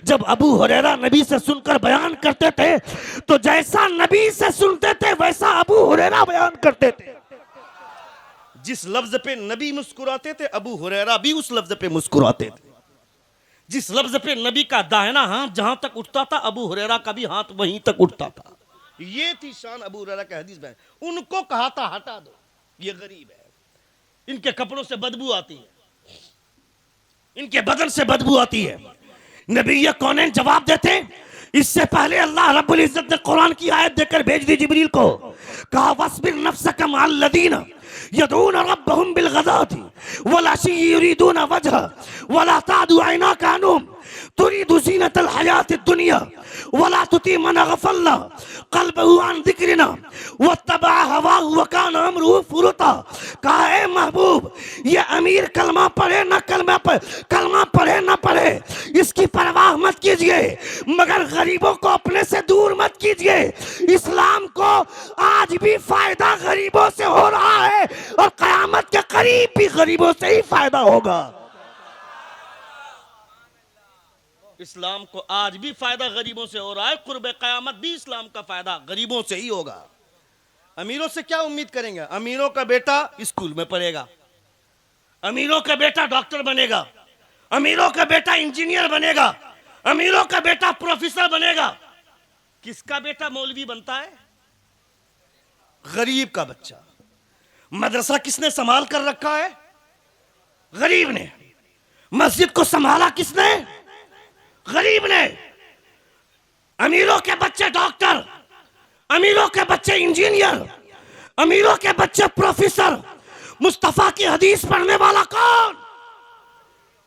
जब अबू हुरैरा नबी से सुनकर बयान करते थे तो जैसा नबी से सुनते थे वैसा अबू हुरैरा बयान करते थे। जिस लफ्ज पे नबी मुस्कुराते थे अबू हुरैरा भी उस लफ्ज पे मुस्कुराते थे। जिस लफ्ज पे नबी का दाहिना हाथ जहां तक उठता था अबू हुरैरा का भी हाथ वहीं तक उठता था। ये थी शान अबू हुरैरा का हदीस में। उनको कहा था हटा दो, ये गरीब है, इनके कपड़ों से बदबू आती है, इनके बदन से बदबू आती है। नबी ये कौन जवाब देते? इससे पहले अल्लाह रब्बुल इज्जत ने कुरान की आयत देकर भेज दी जिब्रील को। कहा वस्बिर नफ्सका मअल लदीना यदऊन रब्बहुम बिल गदाति वल अशी युरीदून वजह वला तादु ऐनाका अन्हुम तुरीदु ज़ीनतल हयातिद दुनिया वला तुती मन अगफलना क़ल्बहु अन ज़िक्रिना वत्तबा हवाहु व काना अमरुहु फुरुता। कहा है महबूब, ये अमीर कलमा पढ़े ना कलमा पढ़े ना पढ़े इसकी परवाह मत कीजिए, मगर गरीबों को अपने से दूर मत कीजिए। इस्लाम को आज भी फायदा गरीबों से हो रहा है और कयामत के करीब भी गरीबों से ही फायदा होगा। इस्लाम को आज भी फायदा गरीबों से हो रहा है, कुर्बे कयामत भी इस्लाम का फायदा गरीबों से ही होगा। अमीरों से क्या उम्मीद करेंगे? अमीरों का बेटा स्कूल में पढ़ेगा, अमीरों का बेटा डॉक्टर बनेगा, अमीरों का बेटा इंजीनियर बनेगा, अमीरों का बेटा प्रोफेसर बनेगा। किसका बेटा मौलवी बनता है? गरीब का बच्चा। मदरसा किसने संभाल कर रखा है? गरीब ने। मस्जिद को संभाला किसने? गरीब ने। अमीरों के बच्चे डॉक्टर, अमीरों के बच्चे इंजीनियर, अमीरों के बच्चे प्रोफेसर। मुस्तफा की हदीस पढ़ने वाला कौन?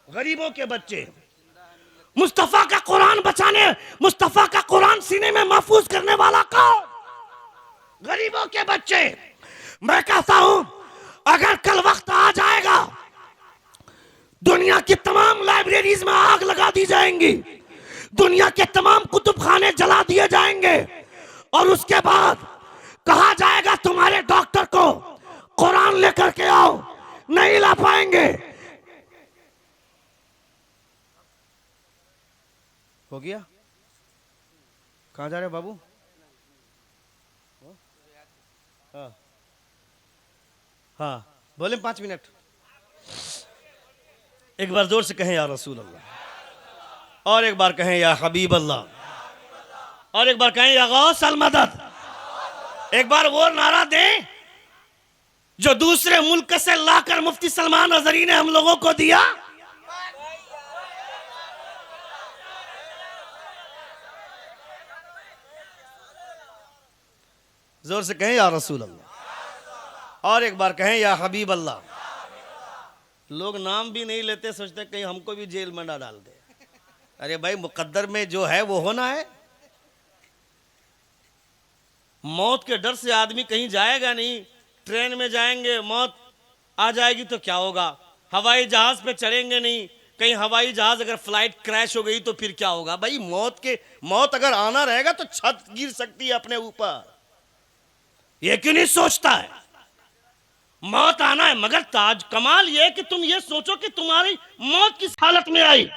गरीबों के बच्चे। मुस्तफा का कुरान बचाने, मुस्तफा का कुरान सीने में महफूज करने वाला कौन? गरीबों के बच्चे। मैं कहता हूं अगर कल वक्त आ जाएगा दुनिया की तमाम लाइब्रेरीज में आग लगा दी जाएंगी, दुनिया के तमाम कुतुब खाने जला दिए जाएंगे और उसके बाद कहा जाएगा तुम्हारे डॉक्टर को कुरान लेकर के आओ, नहीं ला पाएंगे। हो गया? कहां जा रहे हो बाबू? हाँ हाँ बोले 5 मिनट। एक बार जोर से कहें या रसूल अल्लाह, और एक बार कहें या हबीब अल्लाह, और एक बार कहें या गौस अल मदद। एक बार वो नारा दें जो दूसरे मुल्क से लाकर मुफ्ती सलमान अजहरी ने हम लोगों को दिया। जोर से कहें या रसूल अल्लाह, और एक बार कहें या हबीब अल्लाह। लोग नाम भी नहीं लेते, सोचते कहीं हमको भी जेल में ना डाल दे। अरे भाई मुकद्दर में जो है वो होना है। मौत के डर से आदमी कहीं जाएगा नहीं। ट्रेन में जाएंगे, मौत आ जाएगी तो क्या होगा। हवाई जहाज पे चढ़ेंगे नहीं, कहीं हवाई जहाज अगर फ्लाइट क्रैश हो गई तो फिर क्या होगा। भाई मौत अगर आना रहेगा तो छत गिर सकती है अपने ऊपर। ये क्यों नहीं सोचता है मौत आना है। मगर ताज कमाल ये कि तुम ये सोचो कि तुम्हारी मौत किस हालत में आई।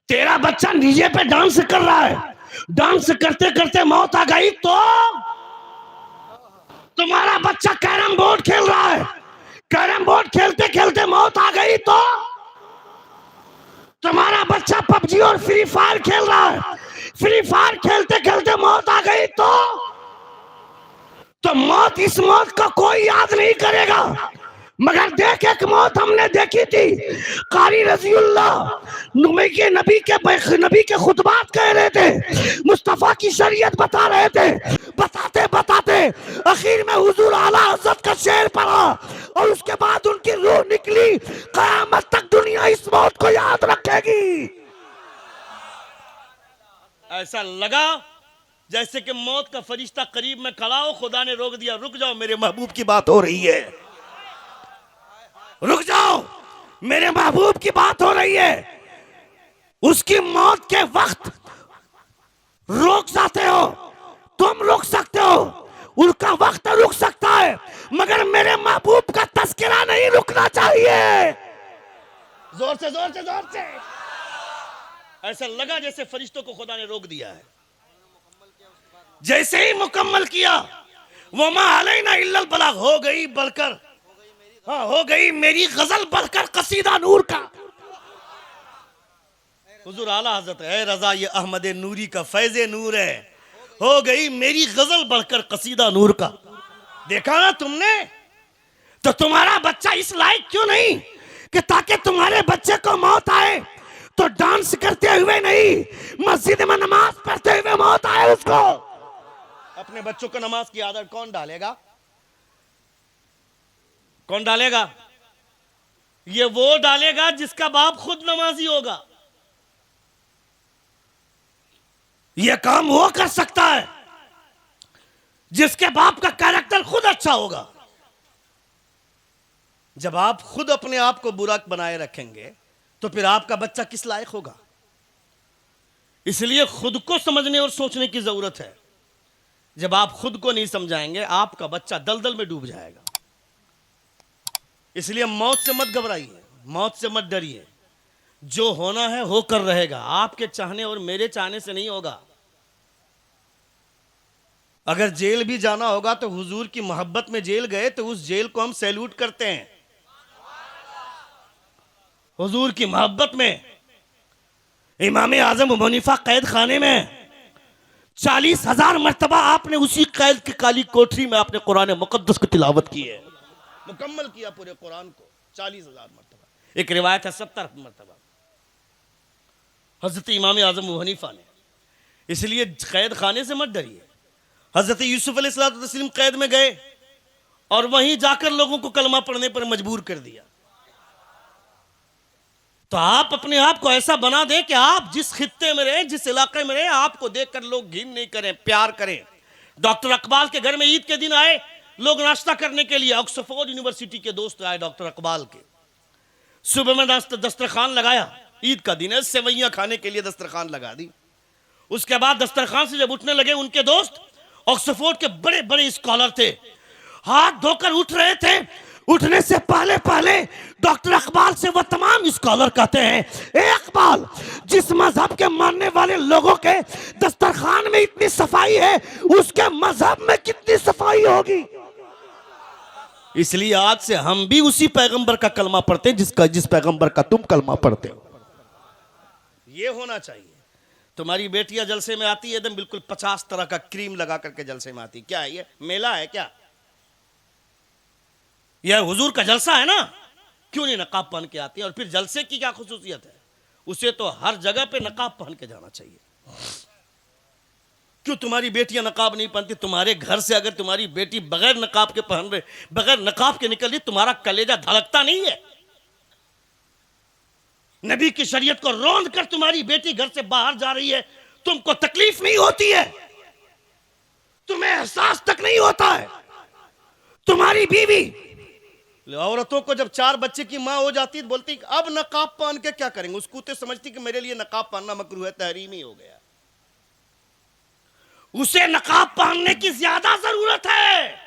तेरा बच्चा डीजे पे डांस कर रहा है, डांस करते करते मौत आ गई तो तुम्हारा बच्चा कैरम बोर्ड खेल रहा है, कैरम बोर्ड खेलते खेलते मौत आ गई तो तुम्हारा बच्चा पबजी और फ्री फायर खेल रहा है, फ्री फायर खेलते खेलते मौत आ गई तो मौत, इस मौत का कोई याद नहीं करेगा। मगर देख एक मौत हमने देखी थी, कारी रज़ियल्लाह नबी के खुतबात कह रहे थे, मुस्तफा की शरीयत बता रहे थे, बताते बताते आखिर में हुजूर आला हज़रत का शेर पढ़ा और उसके बाद उनकी रूह निकली। क़यामत तक दुनिया इस मौत को याद रखेगी। ऐसा लगा जैसे कि मौत का फरिश्ता करीब में खड़ा हो, खुदा ने रोक दिया, रुक जाओ मेरे महबूब की बात हो रही है, रुक जाओ मेरे महबूब की बात हो रही है। उसकी मौत के वक्त रोक जाते हो, तुम रुक सकते हो, उसका वक्त रुक सकता है, मगर मेरे महबूब का तस्करा नहीं रुकना चाहिए। जोर से जोर से जोर से। ऐसा लगा जैसे फरिश्तों को खुदा ने रोक दिया है। जैसे ही मुकम्मल किया, वमा अलैना इल्लल बलाग, हो गई बढ़कर, हाँ हो गई मेरी गजल बढ़कर कसीदा नूर का। हुजूर आला हज़रत है रजा, ये अहमद नूरी का फैज़ नूर है, हो गई मेरी गजल बढ़कर कसीदा नूर का। देखा ना तुमने, तो तुम्हारा बच्चा इस लायक क्यों नहीं कि ताकि तुम्हारे बच्चे को मौत आए तो डांस करते हुए नहीं, मस्जिद में नमाज पढ़ते हुए मौत आए उसको। अपने बच्चों को नमाज की आदत कौन डालेगा, कौन डालेगा। ये वो डालेगा जिसका बाप खुद नमाजी होगा। ये काम वो कर सकता है जिसके बाप का कैरेक्टर खुद अच्छा होगा। जब आप खुद अपने आप को बुरा बनाए रखेंगे तो फिर आपका बच्चा किस लायक होगा। इसलिए खुद को समझने और सोचने की जरूरत है। जब आप खुद को नहीं समझाएंगे आपका बच्चा दलदल में डूब जाएगा। इसलिए मौत से मत घबराइए, मौत से मत डरिए। जो होना है होकर रहेगा, आपके चाहने और मेरे चाहने से नहीं होगा। अगर जेल भी जाना होगा तो हुजूर की मोहब्बत में जेल गए तो उस जेल को हम सैल्यूट करते हैं। हुजूर की मोहब्बत में इमाम आजम अबू हनीफा कैद खाने में 40,000 मर्तबा आपने उसी कैद की काली कोठरी में आपने कुरान मुकद्दस की तिलावत की है, मुकम्मल किया पूरे कुरान को 40,000 मर्तबा। एक रिवायत है 70 मर्तबा हजरत इमाम आजम अबू हनीफा ने। इसलिए कैद खाने से मत डरिए। हजरत यूसुफ अलैहिस्सलाम कैद में गए और वहीं जाकर लोगों को कलमा पढ़ने पर मजबूर कर दिया। तो आप अपने आप को ऐसा बना दें कि आप जिस खित्ते में रहे, जिस इलाके में रहे, आपको देखकर लोग घिन नहीं करें, प्यार करें। डॉक्टर अकबाल के घर में ईद के दिन आए लोग नाश्ता करने के लिए। ऑक्सफोर्ड यूनिवर्सिटी के दोस्त आए डॉक्टर अकबाल के। सुबह में दस्तरखान लगाया, ईद का दिन है, सेवैयां खाने के लिए दस्तरखान लगा दी। उसके बाद दस्तरखान से जब उठने लगे, उनके दोस्त ऑक्सफोर्ड के बड़े बड़े स्कॉलर थे, हाथ धोकर उठ रहे थे। उठने से पहले पहले डॉक्टर अकबाल से वो तमाम स्कॉलर कहते हैं, ए अकबाल, जिस मजहब के मानने वाले लोगों के दस्तरखान में इतनी सफाई है, उसके मजहब में कितनी सफाई होगी। इसलिए आज से हम भी उसी पैगंबर का कलमा पढ़ते हैं जिस पैगंबर का तुम कलमा पढ़ते हो। ये होना चाहिए। तुम्हारी बेटियां जलसे में आती है एकदम बिल्कुल 50 तरह का क्रीम लगा करके जलसे में आती। क्या है ये, मेला है क्या? यह हुजूर का जलसा है ना, क्यों नहीं नकाब पहन के आती है? और फिर जलसे की क्या खुसूसियत है? उसे तो हर जगह पे नकाब पहन के जाना चाहिए। क्यों तुम्हारी बेटियां नकाब नहीं पहनती? तुम्हारे घर से अगर तुम्हारी बेटी बगैर नकाब के पहन रहे, बगैर नकाब के निकल रही, तुम्हारा कलेजा धड़कता नहीं है? नबी की शरीयत को रोंद कर तुम्हारी बेटी घर से बाहर जा रही है, तुमको तकलीफ नहीं होती है? तुम्हें एहसास तक नहीं होता है? तुम्हारी बीवी औरतों को जब 4 बच्चे की मां हो जाती है बोलती अब नकाब पहन के क्या करेंगे? उसको तो समझती कि मेरे लिए नकाब पहनना मकरूह है, तहरीमी हो गया। उसे नकाब पहनने की ज्यादा जरूरत है।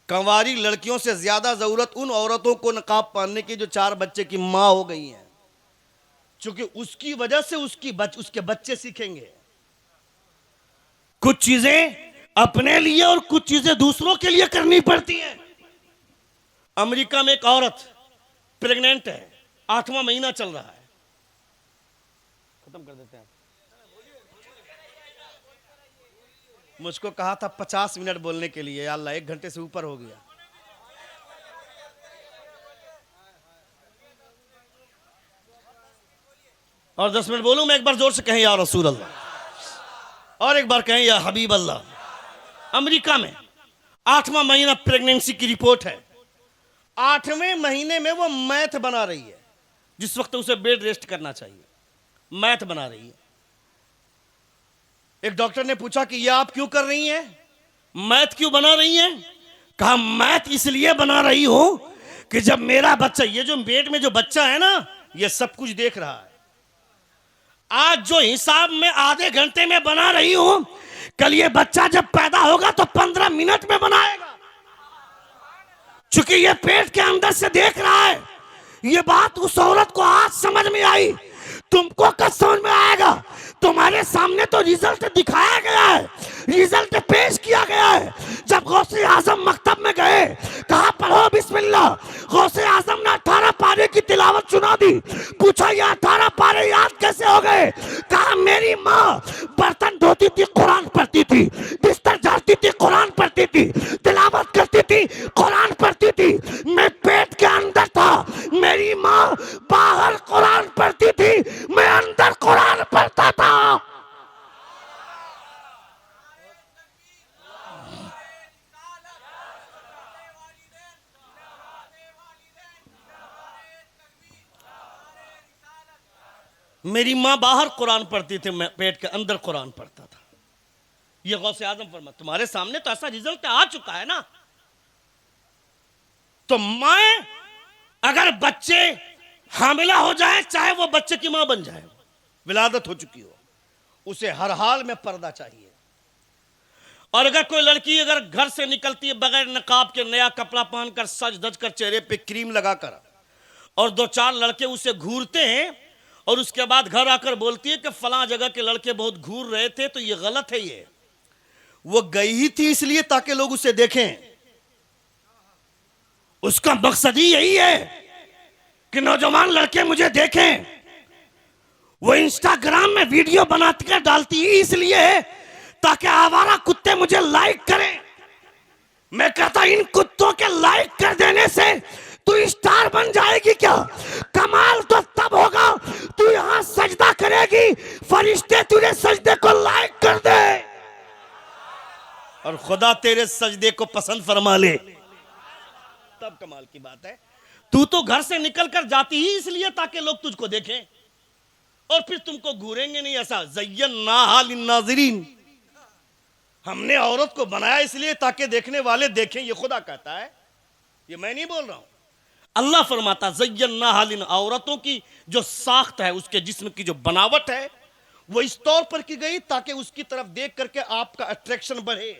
कंवारी लड़कियों से ज्यादा जरूरत उन औरतों को नकाब पहनने की जो 4 बच्चे की मां हो गई हैं, क्योंकि उसकी वजह से उसके बच्चे सीखेंगे। कुछ चीजें अपने लिए और कुछ चीजें दूसरों के लिए करनी पड़ती हैं। अमेरिका में एक औरत प्रेग्नेंट है, 8वां महीना चल रहा है। खत्म कर देते हैं। मुझको कहा था 50 मिनट बोलने के लिए, या अल्लाह 1 घंटे से ऊपर हो गया। और 10 मिनट बोलूं मैं? एक बार जोर से कहें या रसूल अल्लाह, और एक बार कहें या हबीब अल्लाह। अमेरिका में 8वां महीना प्रेगनेंसी की रिपोर्ट है। 8वें महीने में वो मैथ बना रही है, जिस वक्त उसे बेड रेस्ट करना चाहिए, मैथ बना रही है। एक डॉक्टर ने पूछा कि ये आप क्यों कर रही हैं, मैथ क्यों बना रही हैं? कहा मैथ इसलिए बना रही हूं कि जब मेरा बच्चा, ये जो पेट में जो बच्चा है ना, ये सब कुछ देख रहा है। आज जो हिसाब में आधे घंटे में बना रही हूं, कल ये बच्चा जब पैदा होगा तो 15 मिनट में बनाएगा, चूंकि ये पेट के अंदर से देख रहा है। ये बात उस औरत को आज समझ में आई, तुमको कब समझ में आएगा? तुम्हारे सामने तो रिजल्ट दिखाया गया है, रिजल्ट पेश किया गया है। जब गौसे आजम मकतब में गए, कहा पढ़ो बिस्मिल्लाह। गौसे आजम ने 18 पारे की तिलावत सुना दी। पूछा ये 18 पारे याद कैसे हो गए? कहा मेरी माँ बर्तन धोती थी, कुरान पढ़ती थी, बिस्तर झाड़ती थी, कुरान पढ़ती थी, तिलावत करती थी, कुरान पढ़ती थी। मैं पेट के अंदर था, मेरी माँ बाहर कुरान पढ़ती थी, मैं अंदर कुरान पढ़ता था। मेरी माँ बाहर कुरान पढ़ती थी, मैं पेट के अंदर कुरान पढ़ता था। ये गौसे आजम फरमा, तुम्हारे सामने तो ऐसा रिजल्ट आ चुका है ना। तो माँ अगर बच्चे हामिला हो जाए, चाहे वो बच्चे की मां बन जाए, विलादत हो चुकी हो, उसे हर हाल में पर्दा चाहिए। और अगर कोई लड़की अगर घर से निकलती है बगैर नकाब के, नया कपड़ा पहनकर, सज धज कर, चेहरे पे क्रीम लगाकर, और 2-4 लड़के उसे घूरते हैं, और उसके बाद घर आकर बोलती है कि फलां जगह के लड़के बहुत घूर रहे थे, तो ये गलत है। ये वो गई ही थी इसलिए ताकि लोग उसे देखें। उसका मकसद ही यही है कि नौजवान लड़के मुझे देखें। वो इंस्टाग्राम में वीडियो बनाती कर डालती ही इसलिए है ताकि आवारा कुत्ते मुझे लाइक करें। मैं कहता इन कुत्तों के लाइक कर देने से तू स्टार बन जाएगी क्या? कमाल तो तब होगा तू यहां सजदा करेगी, फरिश्ते तुझे सजदे को लाइक कर दे और खुदा तेरे सजदे को पसंद फरमा ले, तब कमाल की बात है। तू तो घर से निकल कर जाती ही इसलिए ताकि लोग तुझको देखें, और फिर तुमको घूरेंगे नहीं। ऐसा ज़य्यन्नाहा लिन्नाज़िरीन, हमने औरत को बनाया इसलिए ताकि देखने वाले देखें। ये खुदा कहता है, ये मैं नहीं बोल रहा हूं। अल्लाह फरमाता ज़य्यन्नाहा लिन, औरतों की जो साख्त है, उसके जिस्म की जो बनावट है, वो इस तौर पर की गई ताकि उसकी तरफ देख करके आपका अट्रैक्शन बढ़े,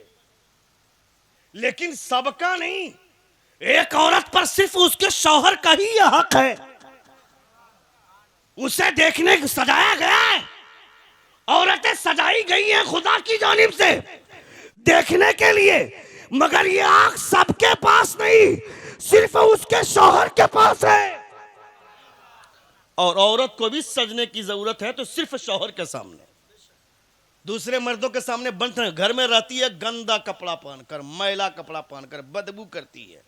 लेकिन सबका नहीं। एक औरत पर सिर्फ उसके शौहर का ही यह हक है, उसे देखने सजाया गया है। औरतें सजाई गई हैं खुदा की जानिब से देखने के लिए, मगर ये आंख सबके पास नहीं, सिर्फ उसके शौहर के पास है। और औरत को भी सजने की जरूरत है तो सिर्फ शौहर के सामने, दूसरे मर्दों के सामने बंद नहीं। घर में रहती है गंदा कपड़ा पहनकर, मैला कपड़ा पहनकर, बदबू करती है,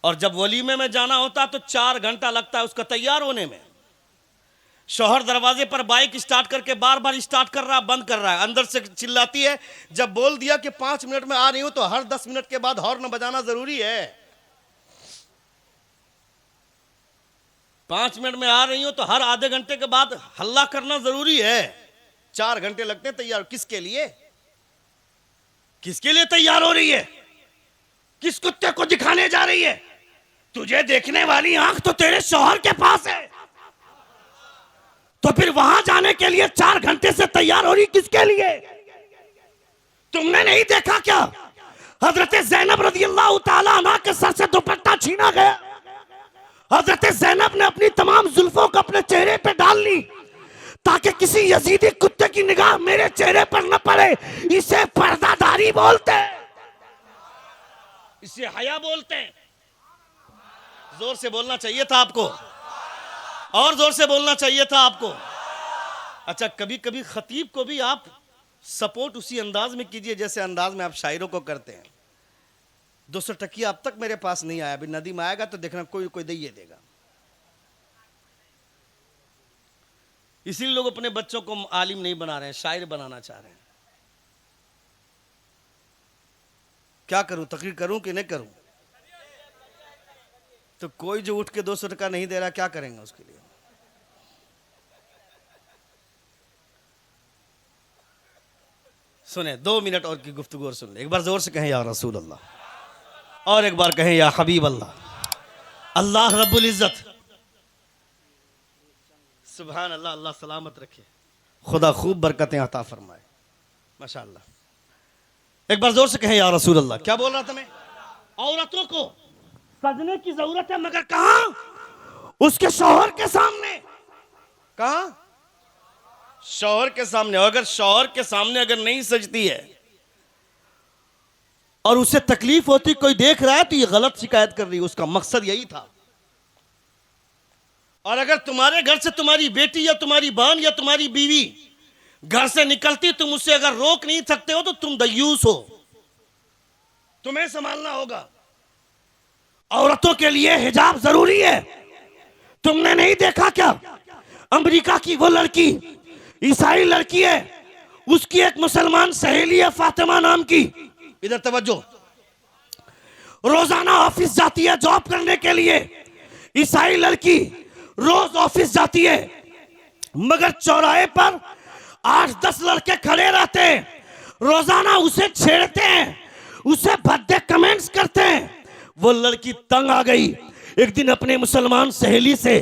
और जब वलीमे में जाना होता तो 4 घंटा लगता है उसका तैयार होने में। शौहर दरवाजे पर बाइक स्टार्ट करके बार बार स्टार्ट कर रहा, बंद कर रहा है, अंदर से चिल्लाती है, जब बोल दिया कि 5 मिनट में आ रही हूं तो हर 10 मिनट के बाद हॉर्न बजाना जरूरी है। 5 मिनट में आ रही हूं तो हर आधे घंटे के बाद हल्ला करना जरूरी है। 4 घंटे लगते हैं तैयार, किसके लिए? किसके लिए तैयार हो रही है? किस कुत्ते को दिखाने जा रही है? तुझे देखने वाली आंख तो तेरे शौहर के पास है, तो फिर वहां जाने के लिए 4 घंटे से तैयार हो रही किसके लिए? तुमने नहीं देखा क्या हजरत ज़ैनब रज़ियल्लाहु ताला अन्हा के सर से दुपट्टा छीना गया, हजरत ज़ैनब ने अपनी तमाम जुल्फों को अपने चेहरे पे डाल ली ताकि किसी यजीदी कुत्ते की निगाह मेरे चेहरे पर न पड़े। इसे पर्दादारी बोलते हैं, इसे हया बोलते हैं। जोर से बोलना चाहिए था आपको, और जोर से बोलना चाहिए था आपको। अच्छा, कभी कभी खतीब को भी आप सपोर्ट उसी अंदाज में कीजिए जैसे अंदाज में आप शायरों को करते हैं। 200 टकिया अब तक मेरे पास नहीं आया, अभी नदी में आएगा तो देखना कोई कोई दे देगा। इसीलिए लोग अपने बच्चों को आलिम नहीं बना रहे हैं, शायर बनाना चाह रहे हैं। क्या करूं, तकरीर करूं कि नहीं करूं? तो कोई जो उठ के 200 टका नहीं दे रहा, क्या करेंगे उसके लिए? सुने, 2 मिनट और की गुफ्तगू और सुन ले। एक बार जोर से कहें या रसूल अल्लाह, और एक बार कहें या हबीब अल्लाह। अल्लाह रब्बुल इज्जत, सुभान अल्लाह, अल्लाह सलामत रखे, खुदा खूब बरकतें अता फरमाए, माशाअल्लाह। एक बार जोर से कहें या रसूल अल्लाह। क्या बोल रहा था मैं? औरतों को सजने की जरूरत है, मगर कहां? उसके शौहर के सामने। कहां? शौहर के सामने। और अगर शौहर के सामने अगर नहीं सजती है और उसे तकलीफ होती, कोई देख रहा है, तो ये गलत शिकायत कर रही है, उसका मकसद यही था। और अगर तुम्हारे घर से तुम्हारी बेटी या तुम्हारी बहन या तुम्हारी बीवी घर से निकलती, तुम उससे अगर रोक नहीं सकते हो तो तुम दयूस हो, तुम्हें संभालना होगा। औरतों के लिए हिजाब जरूरी है। तुमने नहीं देखा क्या, अमेरिका की वो लड़की, ईसाई लड़की है, उसकी एक मुसलमान सहेली है फातिमा नाम की, इधर तवज्जो, रोजाना ऑफिस जाती है जॉब करने के लिए। ईसाई लड़की रोज ऑफिस जाती है, मगर चौराहे पर 8-10 लड़के खड़े रहते हैं, रोजाना उसे छेड़ते हैं, उसे भद्दे कमेंट्स करते हैं। वो लड़की तंग आ गई, एक दिन अपने मुसलमान सहेली से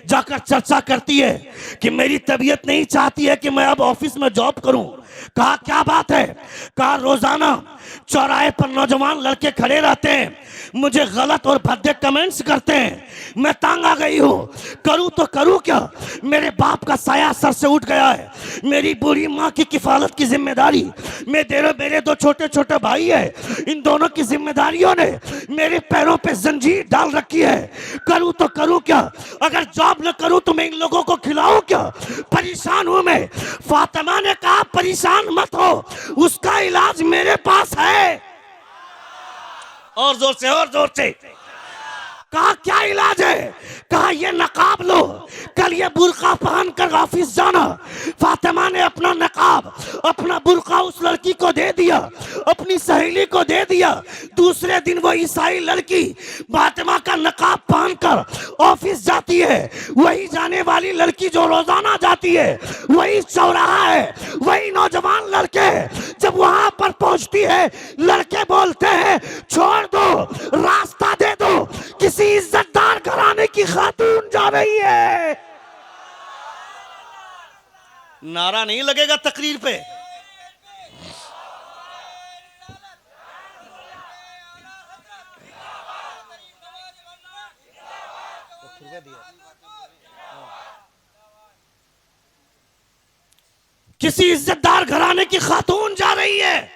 जाकर चर्चा करती है कि मेरी तबीयत नहीं चाहती है कि मैं अब ऑफिस में जॉब करूं। कहा क्या बात है? कहा रोजाना चौराहे पर नौजवान लड़के खड़े रहते हैं, मुझे गलत और भद्दे कमेंट्स करते हैं, मैं तंग आ गई हूं, करूं तो करूं क्या? मेरे बाप का साया सर से उठ गया है, मेरी बूढ़ी माँ की किफालत की जिम्मेदारी, मेरे 2 छोटे छोटे भाई है, इन दोनों की जिम्मेदारियों ने मेरे पैरों पे जंजीर डाल रखी है, करूं तो करूं क्या? अगर जॉब न करूं तो मैं इन लोगों को खिलाऊं क्या? परेशान हूं मैं। फातिमा ने कहा परेशान मत हो, उसका इलाज मेरे पास है। और जोर से, और जोर से। कहा क्या इलाज है? कहा ये नकाब लो, कल ये बुर्का पहनकर ऑफिस जाना। फातिमा ने अपना नकाब, अपना बुर्का उस लड़की को दे दिया, अपनी सहेली को दे दिया। दूसरे दिन वो ईसाई लड़की फातिमा का नकाब पहनकर ऑफिस जाती है। वही जाने वाली लड़की जो रोजाना जाती है, वही चौराहा है, वही नौजवान लड़के। जब वहां पर पहुंचती है, लड़के बोलते हैं छोड़ दो, रास्ता दे दो, किसी इज्जतदार घराने की खातून जा रही है। नारा नहीं लगेगा तकरीर पे? किसी इज्जतदार घराने की खातून जा रही है।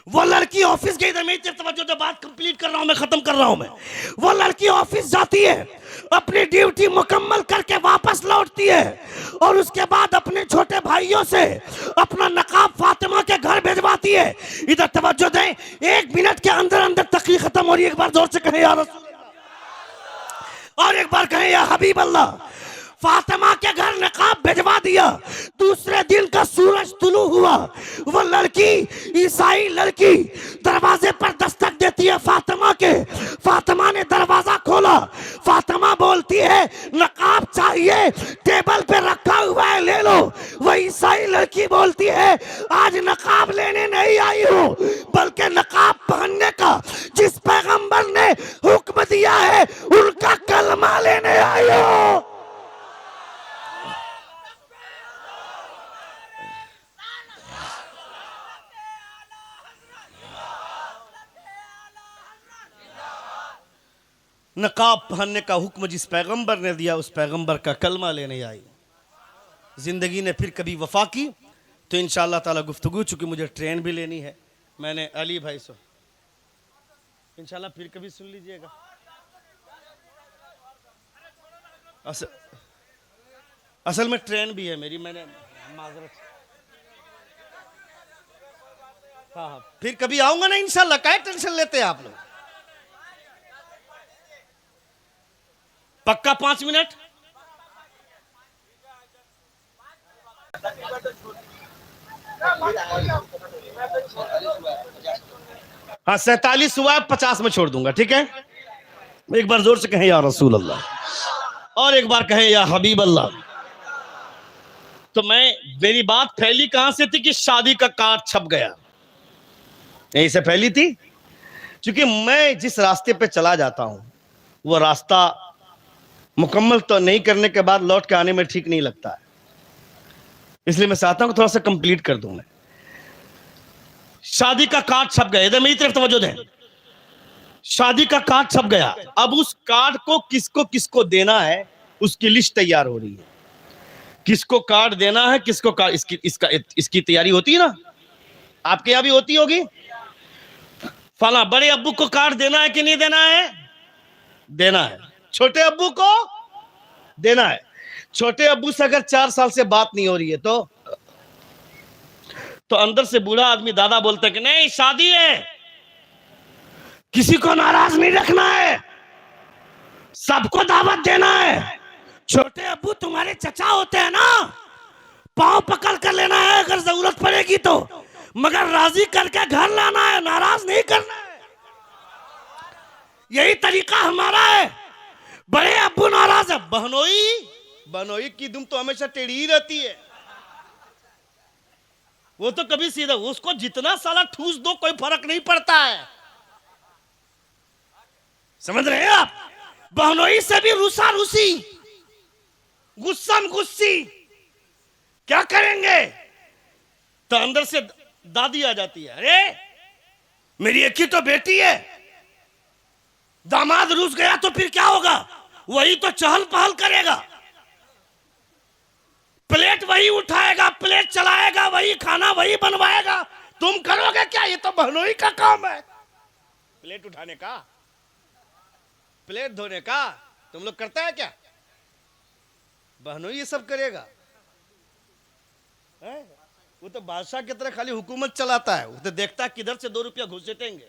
वो लड़की ऑफिस गई, मेरी तवज्जो, जो बात कंप्लीट कर रहा हूं मैं, खत्म कर रहा हूं मैं। वो लड़की ऑफिस जाती है, अपनी ड्यूटी मुकम्मल करके वापस लौटती है और उसके बाद अपने छोटे भाइयों से अपना नकाब फातिमा के घर भेजवाती है। इधर तवज्जो दें, 1 मिनट के अंदर अंदर तकरीर खत्म हो रही है। एक बार जोर से कहें या रसूल, और एक बार कहें या हबीब अल्लाह। फातिमा के घर नकाब भिजवा दिया। दूसरे दिन का सूरज तुलू हुआ, वो लड़की, ईसाई लड़की दरवाजे पर दस्तक देती है फातिमा के। फातिमा ने दरवाजा खोला, फातिमा बोलती है नकाब चाहिए, टेबल पे रखा हुआ है ले लो। वो ईसाई लड़की बोलती है आज नकाब लेने नहीं आई हूं, बल्कि नकाब पहनने का जिस पैगंबर ने हुक्म दिया है उनका कलमा लेने आई हूं। नकाब पहनने का हुक्म जिस पैगंबर ने दिया उस पैगंबर का कलमा लेने आई। जिंदगी ने फिर कभी वफा की तो इंशाअल्लाह ताला गुफ्तगू, चूंकि मुझे ट्रेन भी लेनी है, मैंने अली भाई से इंशाअल्लाह फिर कभी सुन लीजिएगा। असल में ट्रेन भी है मेरी, मैंने माजरत, हाँ फिर कभी आऊंगा ना इंशाअल्लाह, क्या टेंशन लेते हैं आप लोग। पक्का 5 मिनट। हाँ 47 हुआ, 50 में छोड़ दूंगा, ठीक है। एक बार जोर से कहें या रसूल अल्लाह, और एक बार कहें या हबीब अल्लाह। तो मेरी बात फैली कहां से थी कि शादी का कार्ड छप गया, यहीं से फैली थी। क्योंकि मैं जिस रास्ते पे चला जाता हूं वो रास्ता मुकम्मल तो नहीं करने के बाद लौट के आने में ठीक नहीं लगता है, इसलिए मैं चाहता हूं कि थोड़ा सा कंप्लीट कर दूं मैं। शादी का कार्ड छप गया, इधर मेरी तरफ तवज्जो दें। शादी का कार्ड छप गया, अब उस कार्ड को किसको किसको देना है उसकी लिस्ट तैयार हो रही है। किसको कार्ड देना है, किसको कार्ड, इसकी तैयारी होती है ना, आपके यहां भी होती होगी। फला बड़े अब्बू को कार्ड देना है कि नहीं देना है? देना है। छोटे अब्बू को देना है। छोटे अब्बू से अगर 4 साल से बात नहीं हो रही है तो अंदर से बूढ़ा आदमी दादा बोलता है कि नहीं शादी है, किसी को नाराज नहीं रखना है, सबको दावत देना है। छोटे अब्बू तुम्हारे चचा होते हैं ना, पांव पकड़ कर लेना है अगर जरूरत पड़ेगी तो, मगर राजी करके घर लाना है, नाराज नहीं करना है। यही तरीका हमारा है। बड़े अब्बू नाराज है, बहनोई की दुम तो हमेशा टेढ़ी ही रहती है, वो तो कभी सीधा, उसको जितना साला ठूस दो कोई फर्क नहीं पड़ता है, समझ रहे हैं आप। बहनोई से भी रूसा रूसी, गुस्सम गुस्सी, क्या करेंगे? तो अंदर से दादी आ जाती है, अरे मेरी एक ही तो बेटी है, दामाद रूस गया तो फिर क्या होगा? वही तो चहल पहल करेगा, प्लेट वही उठाएगा, प्लेट चलाएगा, वही खाना वही बनवाएगा, तुम करोगे क्या? ये तो बहनोई का काम है। प्लेट उठाने का, प्लेट धोने का तुम लोग करता है क्या? बहनोई ये सब करेगा है? वो तो बादशाह की तरह खाली हुकूमत चलाता है, वो तो देखता है किधर से 2 रुपया घुसेटेंगे।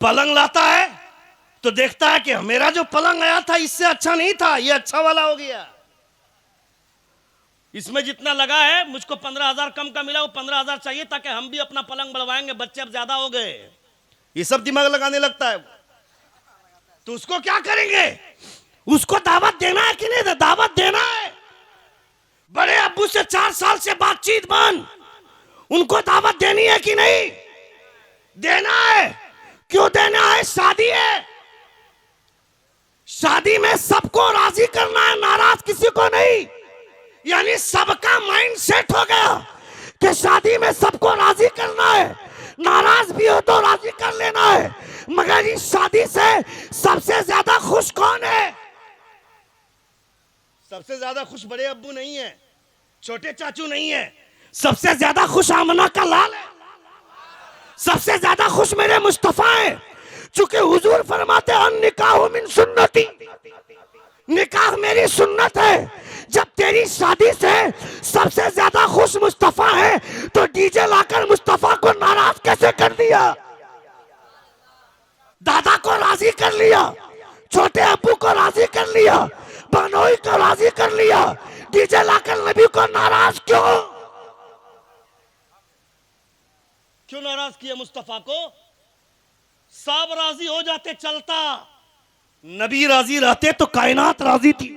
पलंग लाता है तो देखता है कि मेरा जो पलंग आया था इससे अच्छा नहीं था, ये अच्छा वाला हो गया, इसमें जितना लगा है मुझको 15,000 कम का मिला, वो 15,000 चाहिए ताकि हम भी अपना पलंग बढ़वाएंगे, बच्चे अब ज्यादा हो गए, ये सब दिमाग लगाने लगता है। तो उसको क्या करेंगे? उसको दावत देना है कि नहीं? दावत देना है। बड़े अब्बू से 4 साल से बातचीत बंद, उनको दावत देनी है कि नहीं? देना है। क्यों देना है? शादी है, शादी में सबको राजी करना है, नाराज किसी को नहीं। यानी सबका माइंड सेट हो गया कि शादी में सबको राजी करना है, नाराज भी हो तो राजी कर लेना है। मगर इस शादी से सबसे ज्यादा खुश कौन है? सबसे ज्यादा खुश बड़े अब्बू नहीं है, छोटे चाचू नहीं है, सबसे ज्यादा खुश आमना का लाल है, सबसे ज्यादा खुश मेरे मुस्तफा है। चूंकि हुजूर फरमाते हैं निकाह मिन सुन्नती, निकाह मेरी सुन्नत है। जब तेरी शादी से सबसे ज्यादा खुश मुस्तफा है तो डीजे लाकर मुस्तफा को नाराज कैसे कर दिया? दादा को राजी कर लिया, छोटे अब्बू को राजी कर लिया, बहनोई को राजी कर लिया, डीजे लाकर नबी को नाराज क्यों नाराज किया मुस्तफा को? सब राजी हो जाते चलता, नबी राजी रहते तो कायनात राजी थी।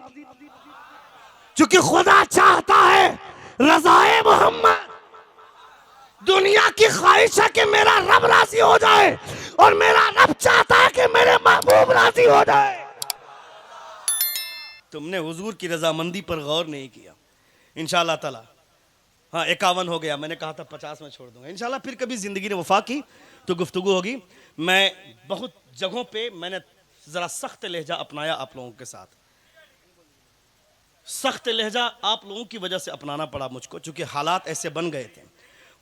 क्योंकि खुदा चाहता है रज़ाए मोहम्मद, दुनिया की ख्वाहिश है कि मेरा रब राजी हो जाए और मेरा रब चाहता है कि मेरे महबूब राजी हो जाए। तुमने हुजूर की रजामंदी पर गौर नहीं किया। इंशाअल्लाह ताला, हाँ 51 हो गया, मैंने कहा था 50 में छोड़ दूंगा। इंशाअल्लाह फिर कभी जिंदगी ने वफा की तो गुफ्तगू होगी। मैं बहुत जगहों पे मैंने जरा सख्त लहजा अपनाया आप लोगों के साथ, सख्त लहजा आप लोगों की वजह से अपनाना पड़ा मुझको, चूंकि हालात ऐसे बन गए थे।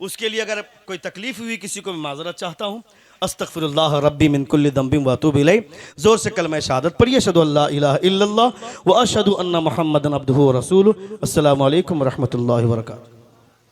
उसके लिए अगर कोई तकलीफ हुई किसी को, मैं माजरत चाहता हूँ। अस्तगफिरुल्लाह रब्बी मिन कुल्लि दंबिन व अतूबु इलैह। जोर से कलमा शहादत पढ़िए, अशहदु अल्ला इलाहा इल्लल्लाह व अशहदु अन्ना मुहम्मदन अब्दुहु व रसूलुहु। अस्सलामु अलैकुम व रहमतुल्लाहि व बरकातुहू।